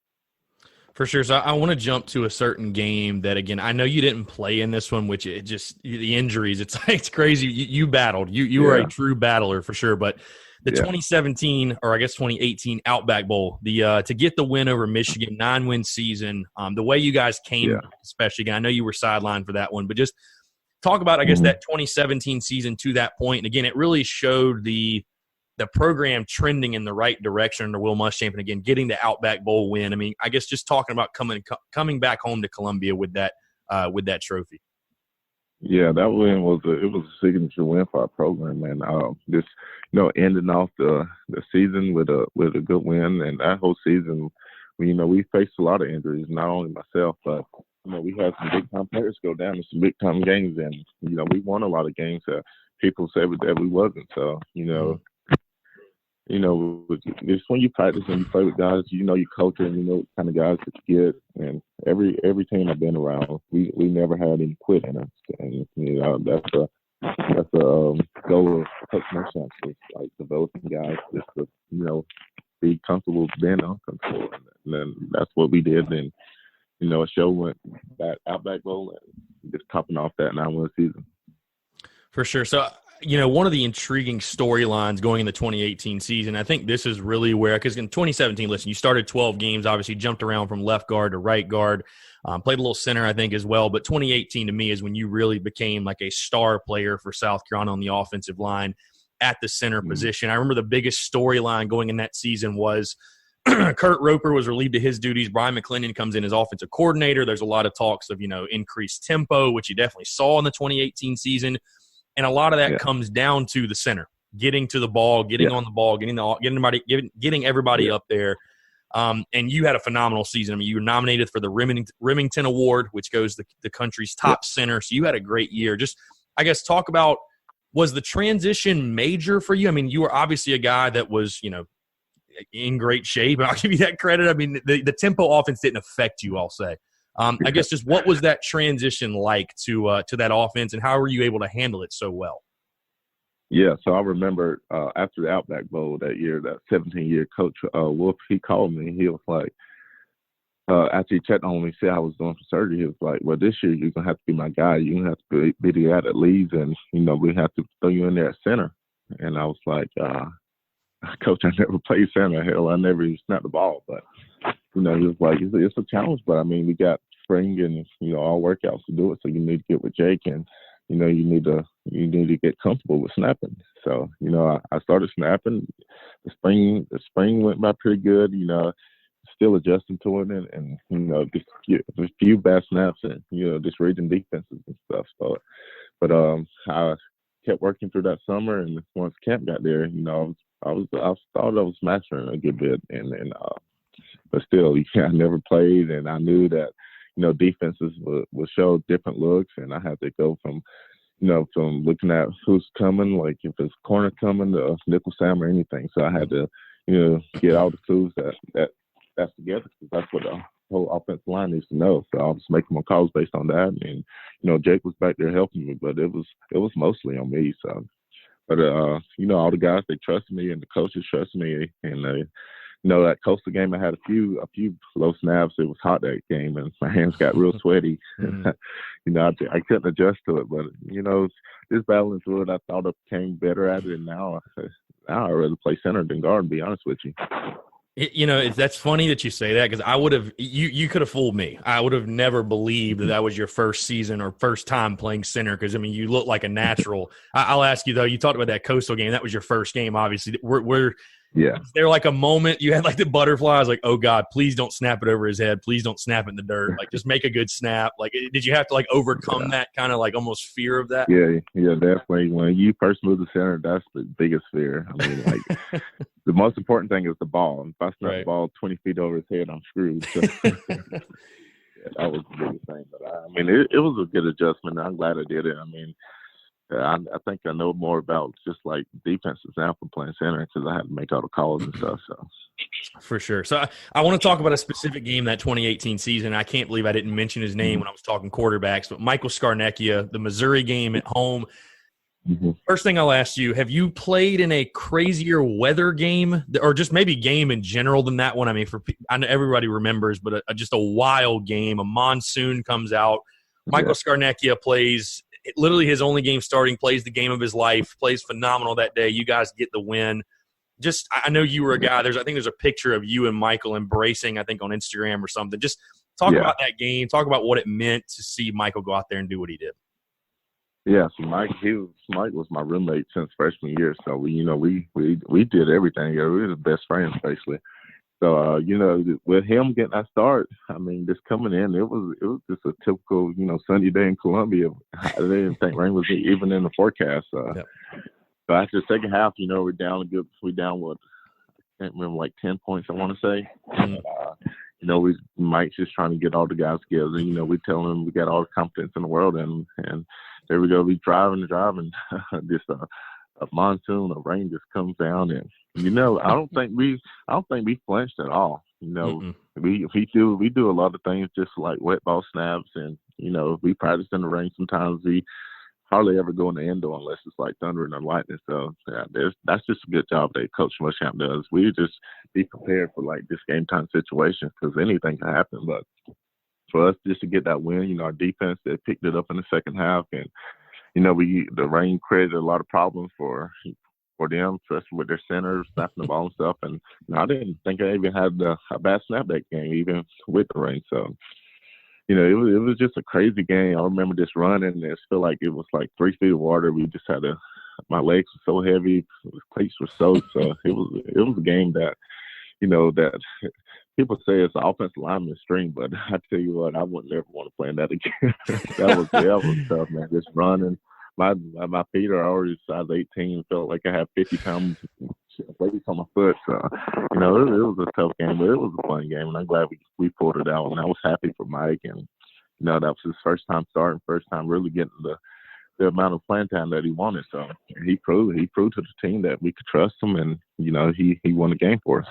For sure. So I want to jump to a certain game that, again, I know you didn't play in this one, which the injuries, it's crazy. You battled. You were a true battler for sure. But the 2017 or I guess 2018 Outback Bowl, to get the win over Michigan, 9-win season, the way you guys came, especially, again, I know you were sidelined for that one, but just talk about, I guess, that 2017 season to that point. And again, it really showed the program trending in the right direction under Will Muschamp, and again, getting the Outback Bowl win. I mean, I guess just talking about coming back home to Columbia with that trophy. Yeah, that win was a signature win for our program, man. Just ending off the season with a good win, and that whole season, we faced a lot of injuries. Not only myself, but we had some big time players go down in some big time games, and we won a lot of games that people said that we wasn't. So it's when you practice and you play with guys, your culture and what kind of guys that you get. And every team I've been around, we never had any quit in us. And that's a goal of Coach Muschamp, is like developing guys just to be comfortable being uncomfortable. And then that's what we did. And a show went that Outback Bowl and just topping off that 9-win season. For sure. So, one of the intriguing storylines going in the 2018 season, I think this is really where, because in 2017, listen, you started 12 games, obviously jumped around from left guard to right guard, played a little center, I think, as well. But 2018 to me is when you really became like a star player for South Carolina on the offensive line at the center position. I remember the biggest storyline going in that season was Kurt Roper was relieved of his duties. Brian McClendon comes in as offensive coordinator. There's a lot of talks of, increased tempo, which you definitely saw in the 2018 season. And a lot of that comes down to the center, getting to the ball, getting on the ball, getting everybody up there. And you had a phenomenal season. I mean, you were nominated for the Remington Award, which goes the country's top center. So you had a great year. Just, I guess, talk about, was the transition major for you? I mean, you were obviously a guy that was, in great shape. I'll give you that credit. I mean, the tempo offense didn't affect you, I'll say. I guess just what was that transition like to that offense, and how were you able to handle it so well? Yeah, so I remember after the Outback Bowl that year, that 17-year coach, Wolf, he called me. He was like, after he checked on me, see how I was doing for surgery, he was like, well, this year you're going to have to be my guy. You're going to have to be the guy that leads, and, we have to throw you in there at center. And I was like, Coach, I never played center. Hell, I never even snapped the ball. But, he was like, it's a challenge. But, I mean, we got spring and, all workouts to do it. So you need to get with Jake and, you need to get comfortable with snapping. So, I started snapping. The spring went by pretty good, still adjusting to it and just a few bad snaps and, just reading defenses and stuff. So, but I kept working through that summer, and once camp got there, I thought I was mastering a good bit, but still, I never played, and I knew that, defenses would show different looks, and I had to go from looking at who's coming, like if it's corner coming, to nickel Sam or anything. So I had to, get all the clues that's together, because that's what the whole offensive line needs to know. So I was making my calls based on that, and Jake was back there helping me, but it was mostly on me. So, but all the guys, they trusted me, and the coaches trusted me, and that Coastal game, I had a few low snaps. It was hot that game, and my hands got real sweaty. I couldn't adjust to it, but just battling through it, I thought I became better at it, and now I'd rather play center than guard, to be honest with you. That's funny that you say that, because I would have you could have fooled me. I would have never believed that was your first season or first time playing center, because, I mean, you look like a natural. I'll ask you, though, you talked about that Coastal game. That was your first game, obviously. Yeah. Was there like a moment you had like the butterflies, like, oh God, please don't snap it over his head. Please don't snap it in the dirt. Like, just make a good snap. Like, did you have to like overcome that kind of like almost fear of that? Yeah, definitely. When you first move to center, that's the biggest fear. I mean, like, the most important thing is the ball. If I snap the ball 20 feet over his head, I'm screwed. So, that was the biggest thing. But I mean, it was a good adjustment. I'm glad I did it. I mean, I think I know more about just like defenses now from playing center, because I had to make all the calls and stuff. So, for sure. So I want to talk about a specific game that 2018 season. I can't believe I didn't mention his name when I was talking quarterbacks, but Michael Scarnecchia, the Missouri game at home. First thing I'll ask you, have you played in a crazier weather game, or just maybe game in general, than that one? I mean, I know everybody remembers, but just a wild game. A monsoon comes out. Michael Scarnecchia plays literally his only game starting, plays the game of his life, plays phenomenal that day. You guys get the win. Just, I know you were a guy. I think there's a picture of you and Michael embracing, I think, on Instagram or something. Just talk about that game. Talk about what it meant to see Michael go out there and do what he did. Yeah, so Mike was my roommate since freshman year. So we did everything. We were the best friends, basically. So with him getting that start, I mean, just coming in, it was just a typical sunny day in Columbia. I didn't think rain was even in the forecast. So after the second half, we're down what, I can't remember, like 10 points, I want to say. Mike's just trying to get all the guys together. We tell him we got all the confidence in the world, and there we go. We driving, just a monsoon, a rain just comes down, and I don't think we flinched at all. We do a lot of things just like wet ball snaps, and we practice in the rain. Sometimes we hardly ever go in the indoor unless it's like thunder and lightning. So that's just a good job that Coach Muschamp does. We just be prepared for like this game time situation, because anything can happen. But for us just to get that win, our defense, they picked it up in the second half, and the rain created a lot of problems for them, especially with their centers snapping the ball and stuff. And I didn't think I even had a bad snap that game, even with the rain. So, it was just a crazy game. I remember just running, and it felt like it was like 3 feet of water. We just had my legs were so heavy, the cleats were soaked. So it was a game that, that people say it's an offensive lineman stream, but I tell you what, I wouldn't ever want to play in that again. that was tough, man. Just running. My feet are already size 18. Felt like I had 50 pounds weights on my foot. So, it was a tough game, but it was a fun game, and I'm glad we pulled it out. And I was happy for Mike, and that was his first time starting, first time really getting the amount of playing time that he wanted. So he proved to the team that we could trust him, and he won the game for us.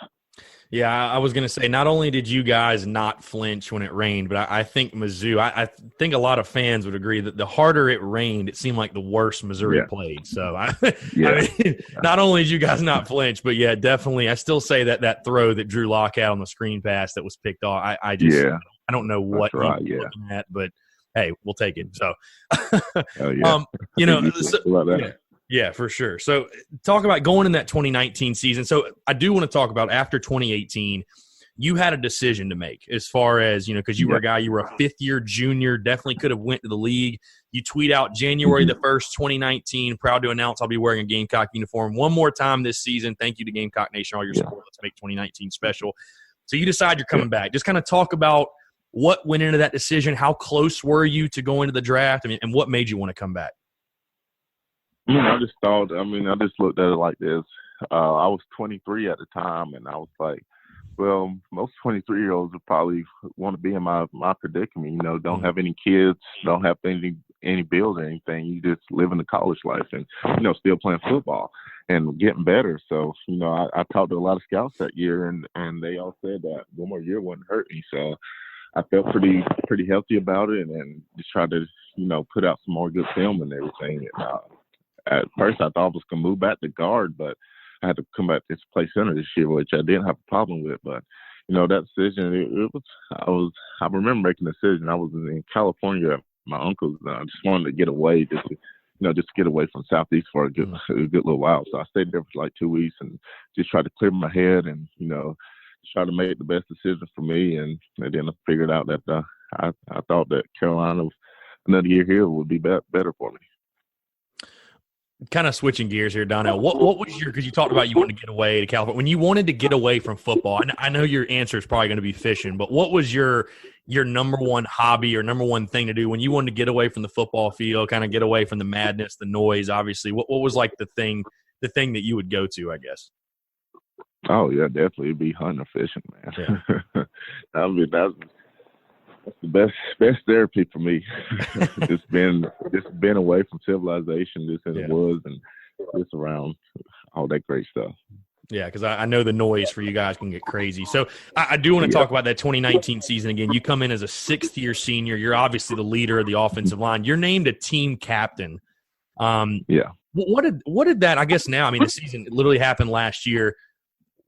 Yeah, I was going to say, not only did you guys not flinch when it rained, but I think Mizzou, I think a lot of fans would agree that the harder it rained, it seemed like the worse Missouri Yeah. played. So, I Yeah. mean, not only did you guys not flinch, but yeah, definitely, I still say that throw that Drew Lock had on the screen pass that was picked off, I just, Yeah. I don't know what That's right. he was Yeah. looking at, but hey, we'll take it. So, Oh, yeah. you know, You feel about that? yeah. Yeah, for sure. So talk about going in that 2019 season. So I do want to talk about after 2018, you had a decision to make as far as, because you were a guy, you were a fifth-year junior, definitely could have went to the league. You tweet out January the 1st, 2019, proud to announce I'll be wearing a Gamecock uniform one more time this season. Thank you to Gamecock Nation, all your support. Let's make 2019 special. So you decide you're coming back. Just kind of talk about what went into that decision. How close were you to going to the draft? And what made you want to come back? I just looked at it like this. I was 23 at the time, and I was like, well, most 23-year-olds would probably want to be in my predicament. Don't have any kids, don't have any bills or anything. You just living the college life and, still playing football and getting better. So, I talked to a lot of scouts that year, and they all said that one more year wouldn't hurt me. So I felt pretty healthy about it, and just tried to, put out some more good film and everything. And, at first, I thought I was going to move back to guard, but I had to come back to play center this year, which I didn't have a problem with. But, that decision, I remember making the decision. I was in California at my uncle's, and I just wanted to get away, just to get away from Southeast for a good little while. So I stayed there for like 2 weeks and just tried to clear my head and, try to make the best decision for me. And then I figured out that I thought that Carolina, another year here, would be better for me. Kind of switching gears here, Donell. What was because you talked about you wanted to get away to California. When you wanted to get away from football, and I know your answer is probably going to be fishing, but what was your number one hobby or number one thing to do when you wanted to get away from the football field, kind of get away from the madness, the noise, obviously? What was like the thing that you would go to, I guess? Oh, yeah, definitely. It'd be hunting or fishing, man. Yeah. That's the best therapy for me. just being away from civilization, just in the woods and just around all that great stuff. Yeah, because I know the noise for you guys can get crazy. So I do want to talk about that 2019 season again. You come in as a sixth-year senior. You're obviously the leader of the offensive line. You're named a team captain. What did that? I guess now. I mean, the season literally happened last year.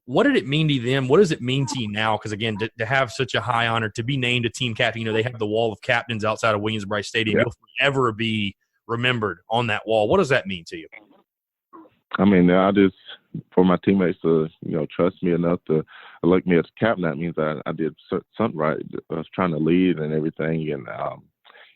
What did it mean to them? What does it mean to you now? Because, again, to have such a high honor, to be named a team captain, they have the wall of captains outside of Williams-Brice Stadium. You'll forever be remembered on that wall. What does that mean to you? I mean, for my teammates to, trust me enough to elect me as captain, that means I did something right. I was trying to lead and everything. And,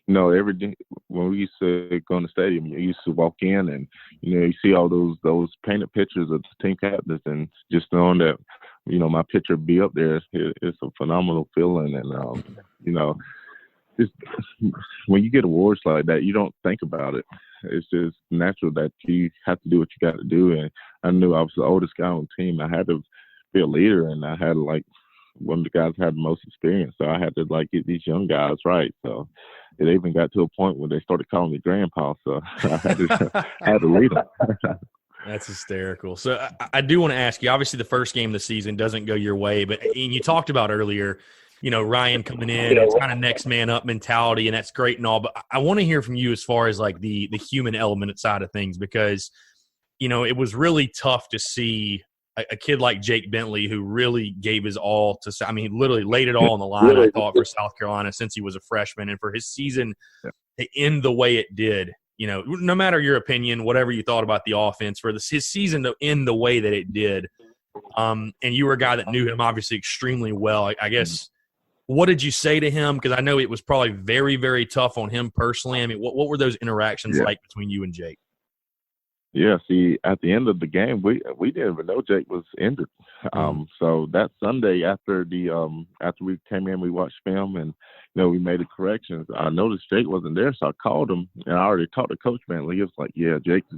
every day when we used to go in the stadium, you used to walk in and, you see all those painted pictures of the team captains, and just knowing that, my picture be up there, it's a phenomenal feeling. And, just when you get awards like that, you don't think about it. It's just natural that you have to do what you got to do. And I knew I was the oldest guy on the team. I had to be a leader, and I had one of the guys had the most experience. So I had to get these young guys right. So it even got to a point where they started calling me grandpa. So I had to lead them. That's hysterical. So I do want to ask you, obviously the first game of the season doesn't go your way, but you talked about earlier, Ryan coming in, it's kind of next man up mentality, and that's great and all. But I want to hear from you as far as the human element side of things, because, it was really tough to see a kid like Jake Bentley who really gave his all to – he literally laid it all on the line, I thought, for South Carolina since he was a freshman. And for his season to end the way it did, no matter your opinion, whatever you thought about the offense, for his season to end the way that it did, and you were a guy that knew him obviously extremely well, I guess what did you say to him? Because I know it was probably very, very tough on him personally. I mean, what were those interactions like between you and Jake? Yeah, see, at the end of the game, we didn't even know Jake was injured. So that Sunday after we came in, we watched film and we made the corrections. I noticed Jake wasn't there, so I called him, and I already talked to Coach Bentley. He was like, "Yeah, Jake's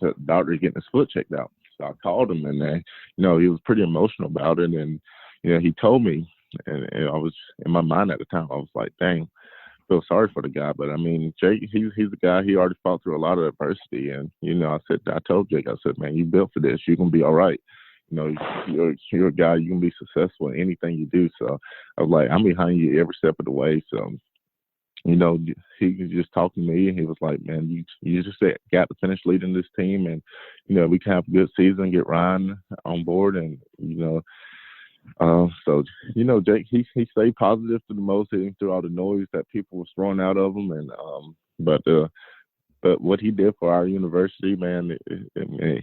a doctor getting his foot checked out." So I called him, and he was pretty emotional about it, and he told me, and I was in my mind at the time, I was like, "Dang." Feel sorry for the guy, but I mean, Jake, he's a guy, he already fought through a lot of adversity. And, I told Jake, I said, man, you built for this. You're going to be all right. you're a guy. You can be successful in anything you do. So I was like, I'm behind you every step of the way. So, he was just talking to me, and he was like, man, you just got to finish leading this team, and, we can have a good season, get Ryan on board, and, so, Jake, he stayed positive to the most, even through all the noise that people was throwing out of him. And, but what he did for our university, man,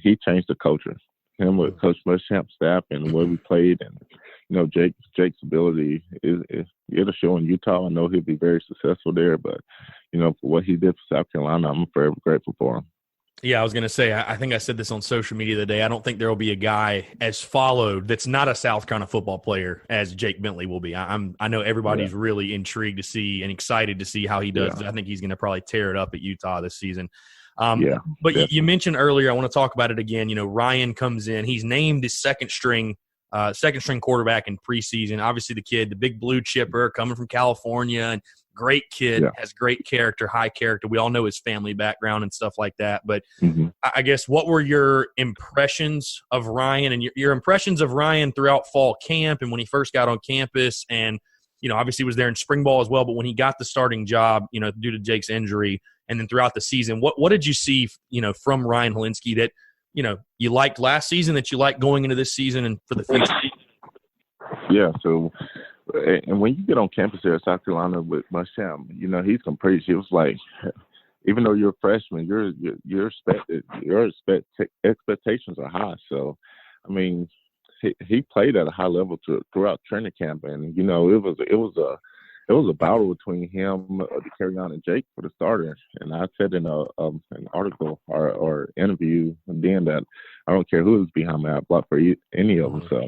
he changed the culture. Him with Coach Muschamp staff and the way we played, and Jake's ability it'll show in Utah. I know he'll be very successful there, but for what he did for South Carolina, I'm forever grateful for him. Yeah, I was going to say, I think I said this on social media the day. I don't think there will be a guy as followed that's not a South Carolina football player as Jake Bentley will be. I know everybody's really intrigued to see and excited to see how he does. Yeah. I think he's going to probably tear it up at Utah this season. But you mentioned earlier, I want to talk about it again. Ryan comes in. He's named the second string quarterback in preseason. Obviously, the kid, the big blue chipper, coming from California, and great kid, has great character, high character. We all know his family background and stuff like that. But I guess, what were your impressions of Ryan, and your impressions of Ryan throughout fall camp and when he first got on campus? And obviously was there in spring ball as well. But when he got the starting job, due to Jake's injury, and then throughout the season, what did you see, from Ryan Helinski that, you liked last season, that you liked going into this season and for the future? Yeah. So, and when you get on campus here at South Carolina with Muschamp, he's gonna preach. It was like, even though you're a freshman, your expectations are high. So, I mean, he played at a high level throughout training camp, and it was a battle between him, DeCarrion, and Jake for the starter. And I said in an article or interview then that I don't care who is behind me, I block for any of them. So,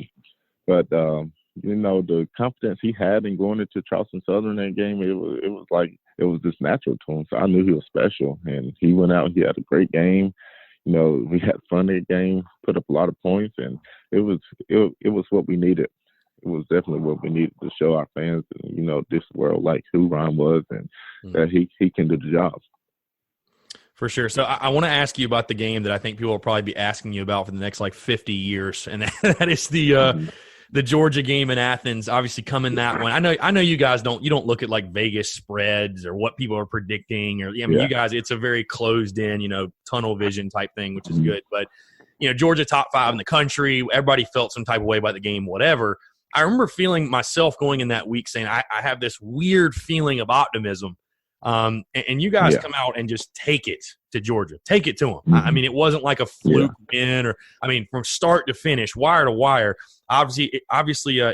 but the confidence he had in going into Charleston Southern that game, it was like it was just natural to him. So I knew he was special, and he went out. He had a great game. We had fun in the game, put up a lot of points, and it was what we needed. It was definitely what we needed to show our fans, this world, like who Ryan was, and that he can do the job. For sure. So I want to ask you about the game that I think people will probably be asking you about for the next 50 years, and that is the Georgia game in Athens. Obviously, coming that one. I know you guys don't look at Vegas spreads or what people are predicting, or you guys, it's a very closed in, tunnel vision type thing, which is good. But Georgia top 5 in the country. Everybody felt some type of way about the game, whatever. I remember feeling myself going in that week saying, I have this weird feeling of optimism. And you guys come out and just take it to Georgia. Take it to them. I mean, it wasn't like a fluke win from start to finish, wire to wire. Obviously,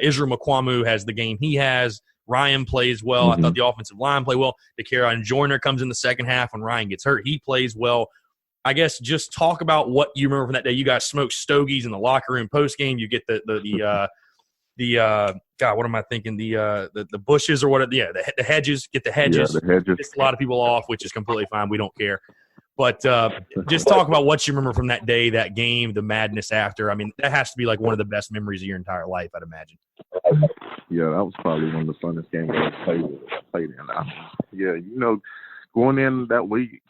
Israel Muschamp has the game he has. Ryan plays well. I thought the offensive line played well. DeCarrion Joyner comes in the second half when Ryan gets hurt. He plays well. I guess just talk about what you remember from that day. You guys smoked stogies in the locker room post game. You get the God, what am I thinking? The bushes or what? Yeah, the hedges. Get the hedges. Yeah, the hedges. Piss a lot of people off, which is completely fine. We don't care. But just talk about what you remember from that day, that game, the madness after. I mean, that has to be one of the best memories of your entire life, I'd imagine. Yeah, that was probably one of the funnest games I played in. Yeah, going in that week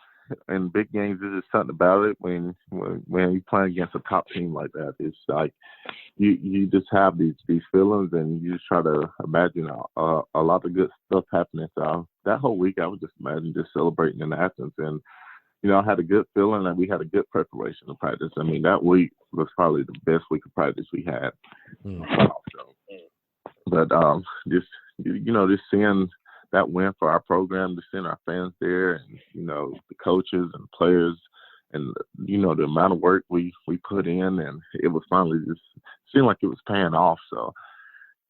in big games, there's just something about it when you're playing against a top team like that. It's like you just have these feelings, and you just try to imagine a lot of good stuff happening. So that whole week, I was just imagining just celebrating in Athens, and I had a good feeling that we had a good preparation of practice. I mean, that week was probably the best week of practice we had. But just seeing that win for our program, to seeing our fans there, and the coaches and players, and the amount of work we put in, and it was finally just seemed like it was paying off. So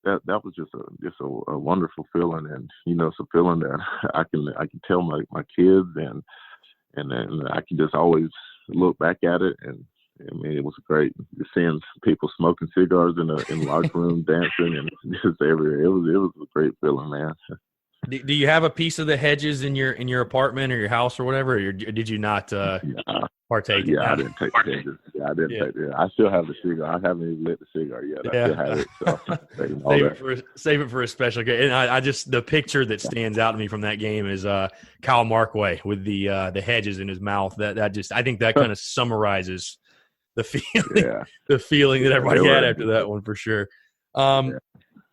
that was just a wonderful feeling, and it's a feeling that I can tell my kids, and then I can just always look back at it, and I mean, it was great just seeing people smoking cigars in the locker room, dancing, and just everywhere. It was a great feeling, man. Do you have a piece of the hedges in your apartment or your house or whatever? Or did you not partake in that? I didn't take the hedges. I didn't take it. I still have the cigar. I haven't even lit the cigar yet. I still have it. So save it for a special game. And I just, the picture that stands out to me from that game is Kyle Markway with the hedges in his mouth. That just, I think that kind of summarizes the feeling, the feeling that everybody had after that one for sure.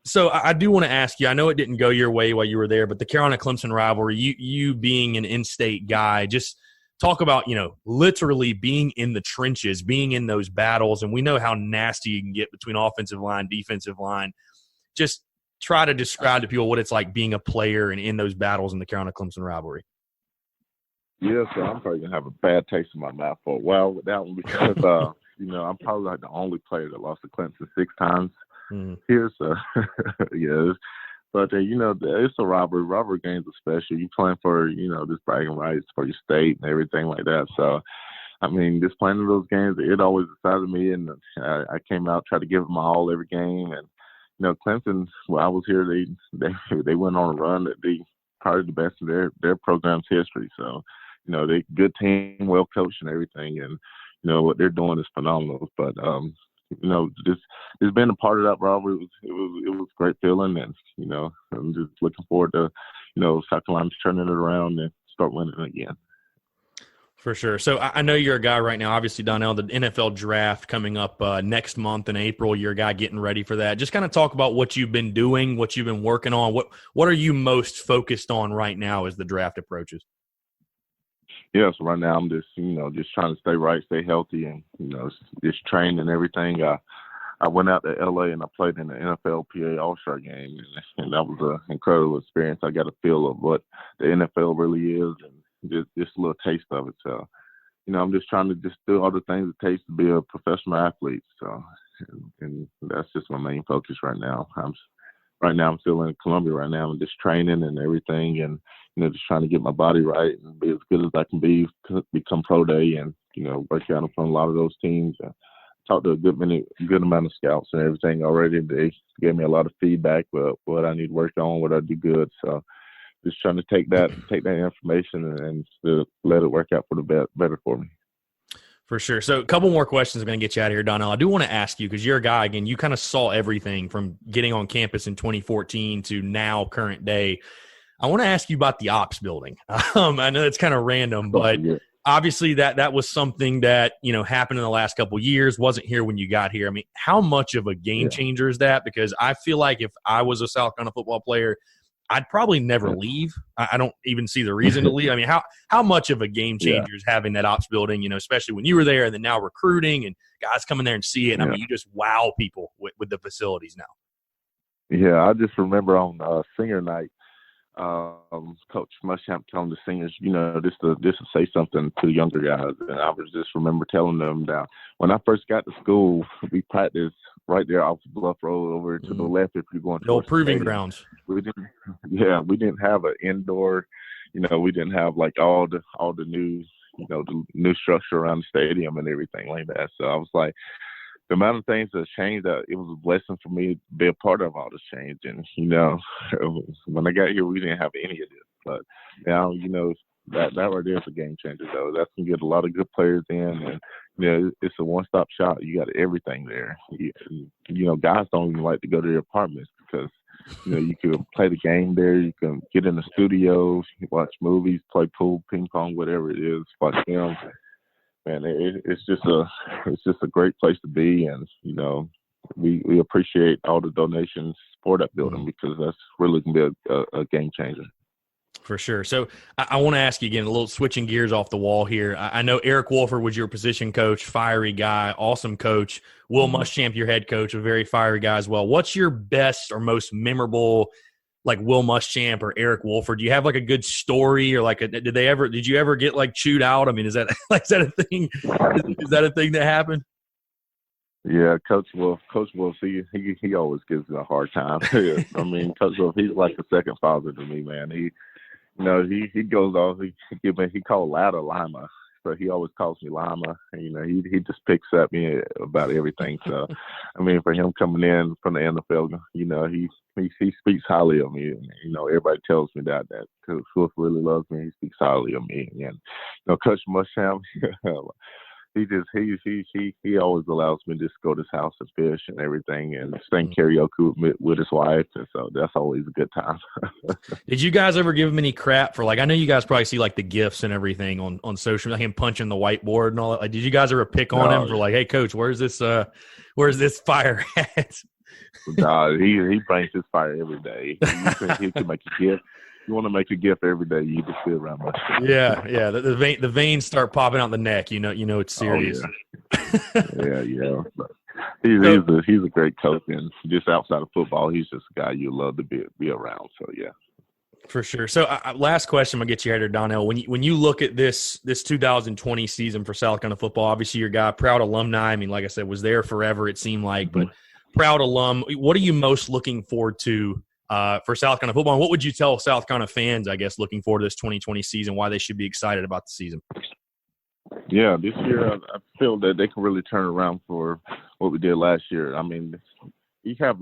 So I do want to ask you, I know it didn't go your way while you were there, but the Carolina-Clemson rivalry, you being an in-state guy, just talk about, literally being in the trenches, being in those battles, and we know how nasty you can get between offensive line, defensive line. Just try to describe to people what it's like being a player and in those battles in the Carolina-Clemson rivalry. Yeah, so I'm probably going to have a bad taste in my mouth for a while with that one because, I'm probably like the only player that lost to Clemson 6 times. Here, so but it's a rivalry. Rivalry games are special. You playing for this bragging rights for your state and everything like that. So, I mean, just playing in those games, it always excited me, and I came out tried to give them my all every game. And Clemson, when I was here, they went on a run that they probably the best in their program's history. So, they good team, well coached, and everything, and what they're doing is phenomenal. But just being a part of that rivalry, it was a great feeling, and I'm just looking forward to South Carolina turning it around and start winning again. For sure. So I know you're a guy right now, obviously, Donell, the NFL draft coming up next month in April. You're a guy getting ready for that. Just kind of talk about what you've been doing, what you've been working on. What are you most focused on right now as the draft approaches? Yeah, so right now I'm just, just trying to stay right, stay healthy, and, just train and everything. I went out to L.A. and I played in the NFLPA All-Star game, and that was an incredible experience. I got a feel of what the NFL really is and just a little taste of it. So, I'm just trying to just do all the things it takes to be a professional athlete. So, and that's just my main focus right now. I'm still in Columbia right now. I'm just training and everything, and just trying to get my body right and be as good as I can be, become pro day, and work out in front of a lot of those teams. Talked to a good amount of scouts and everything already. They gave me a lot of feedback about what I need to work on, what I do good. So just trying to take that information and to let it work out for the better for me. For sure. So a couple more questions I'm going to get you out of here, Donell. I do want to ask you, because you're a guy, again, you kind of saw everything from getting on campus in 2014 to now current day. I want to ask you about the ops building. I know it's kind of random, but obviously that was something that, happened in the last couple of years, wasn't here when you got here. I mean, how much of a game changer is that? Because I feel like if I was a South Carolina football player, I'd probably never leave. I don't even see the reason to leave. I mean, how much of a game changer is having that ops building, especially when you were there, and then now recruiting and guys coming there and see it. And I mean, you just wow people with the facilities now. Yeah, I just remember on senior night, Coach Muschamp telling the seniors, just to say something to the younger guys. And I was just remember telling them that when I first got to school, we practiced right there off the Bluff Road over to the left if you're going to the old proving grounds. We didn't have an indoor, we didn't have like all the new, the new structure around the stadium and everything like that. So I was like, the amount of things that changed, that it was a blessing for me to be a part of all this change. And, when I got here, we didn't have any of this. But now, that right there is a game changer, though. That's going to get a lot of good players in. And, it's a one-stop shop. You got everything there. Guys don't even like to go to their apartments because, you can play the game there. You can get in the studios, you can watch movies, play pool, ping pong, whatever it is, watch films. Man, it's just a great place to be, and we appreciate all the donations for that building because that's really gonna be a game changer. For sure. So I want to ask you again, a little switching gears off the wall here. I know Eric Wolford was your position coach, fiery guy, awesome coach. Will Muschamp, your head coach, a very fiery guy as well. What's your best or most memorable, like Will Muschamp or Eric Wolford? Do you have like a good story, or like did you ever get like chewed out? I mean, is that a thing? Is that a thing that happened? Yeah, Coach Wolf, he always gives me a hard time. I mean, Coach Wolf, he's like a second father to me, man. He goes off. He called Ladder Lima, so he always calls me Lima. And, he just picks at me about everything. So, I mean, for him coming in from the NFL, he speaks highly of me. And, everybody tells me that Coach Wolf really loves me. He speaks highly of me. And Coach Muschamp, he always allows me to just go to his house and fish and everything and sing karaoke with his wife, and so that's always a good time. Did you guys ever give him any crap for, like, I know you guys probably see like the GIFs and everything on social, like him punching the whiteboard and all that. Like, did you guys ever pick on him for, like, hey coach, where's this fire at? No, he brings his fire every day. He can make a gift. You want to make a gift every day, you just feel around much. Yeah. The veins start popping out the neck. You know it's serious. Oh, yeah. But he's a great coach, and just outside of football, he's just a guy you love to be around. So yeah. For sure. So, last question, I'm gonna get you here, Donell. When you look at this 2020 season for South Carolina football, obviously your guy, proud alumni. I mean, like I said, was there forever. It seemed like, but proud alum. What are you most looking forward to for South Carolina football? And what would you tell South Carolina fans, I guess, looking forward to this 2020 season, why they should be excited about the season? Yeah, this year I feel that they can really turn around for what we did last year. I mean, we have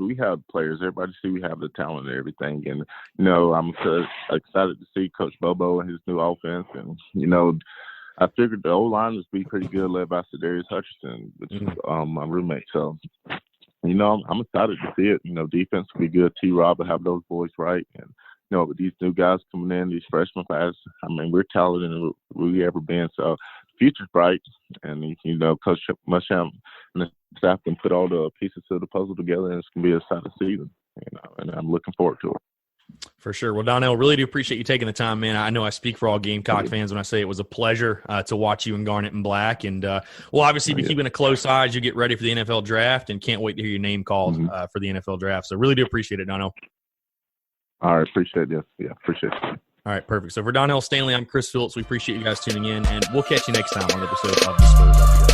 players. Everybody see we have the talent and everything. And, I'm so excited to see Coach Bobo and his new offense. And, I figured the O-line would be pretty good, led by Darius Hutchinson, which is my roommate. So, I'm excited to see it. Defense will be good. T-Rob will have those boys right. And, with these new guys coming in, these freshman class, I mean, we're talented than we ever been. So the future's bright. And, Coach Muschamp and the staff can put all the pieces of the puzzle together, and it's going to be a exciting season, and I'm looking forward to it. For sure. Well, Donell, really do appreciate you taking the time, man. I know I speak for all Gamecock fans when I say it was a pleasure to watch you in Garnet and Black. And we'll obviously be keeping a close eye as you get ready for the NFL draft, and can't wait to hear your name called for the NFL draft. So really do appreciate it, Donell. All right. Appreciate it. Yeah, appreciate it. All right, perfect. So for Donell Stanley, I'm Chris Phillips. We appreciate you guys tuning in, and we'll catch you next time on an episode of the Spurs Up Show.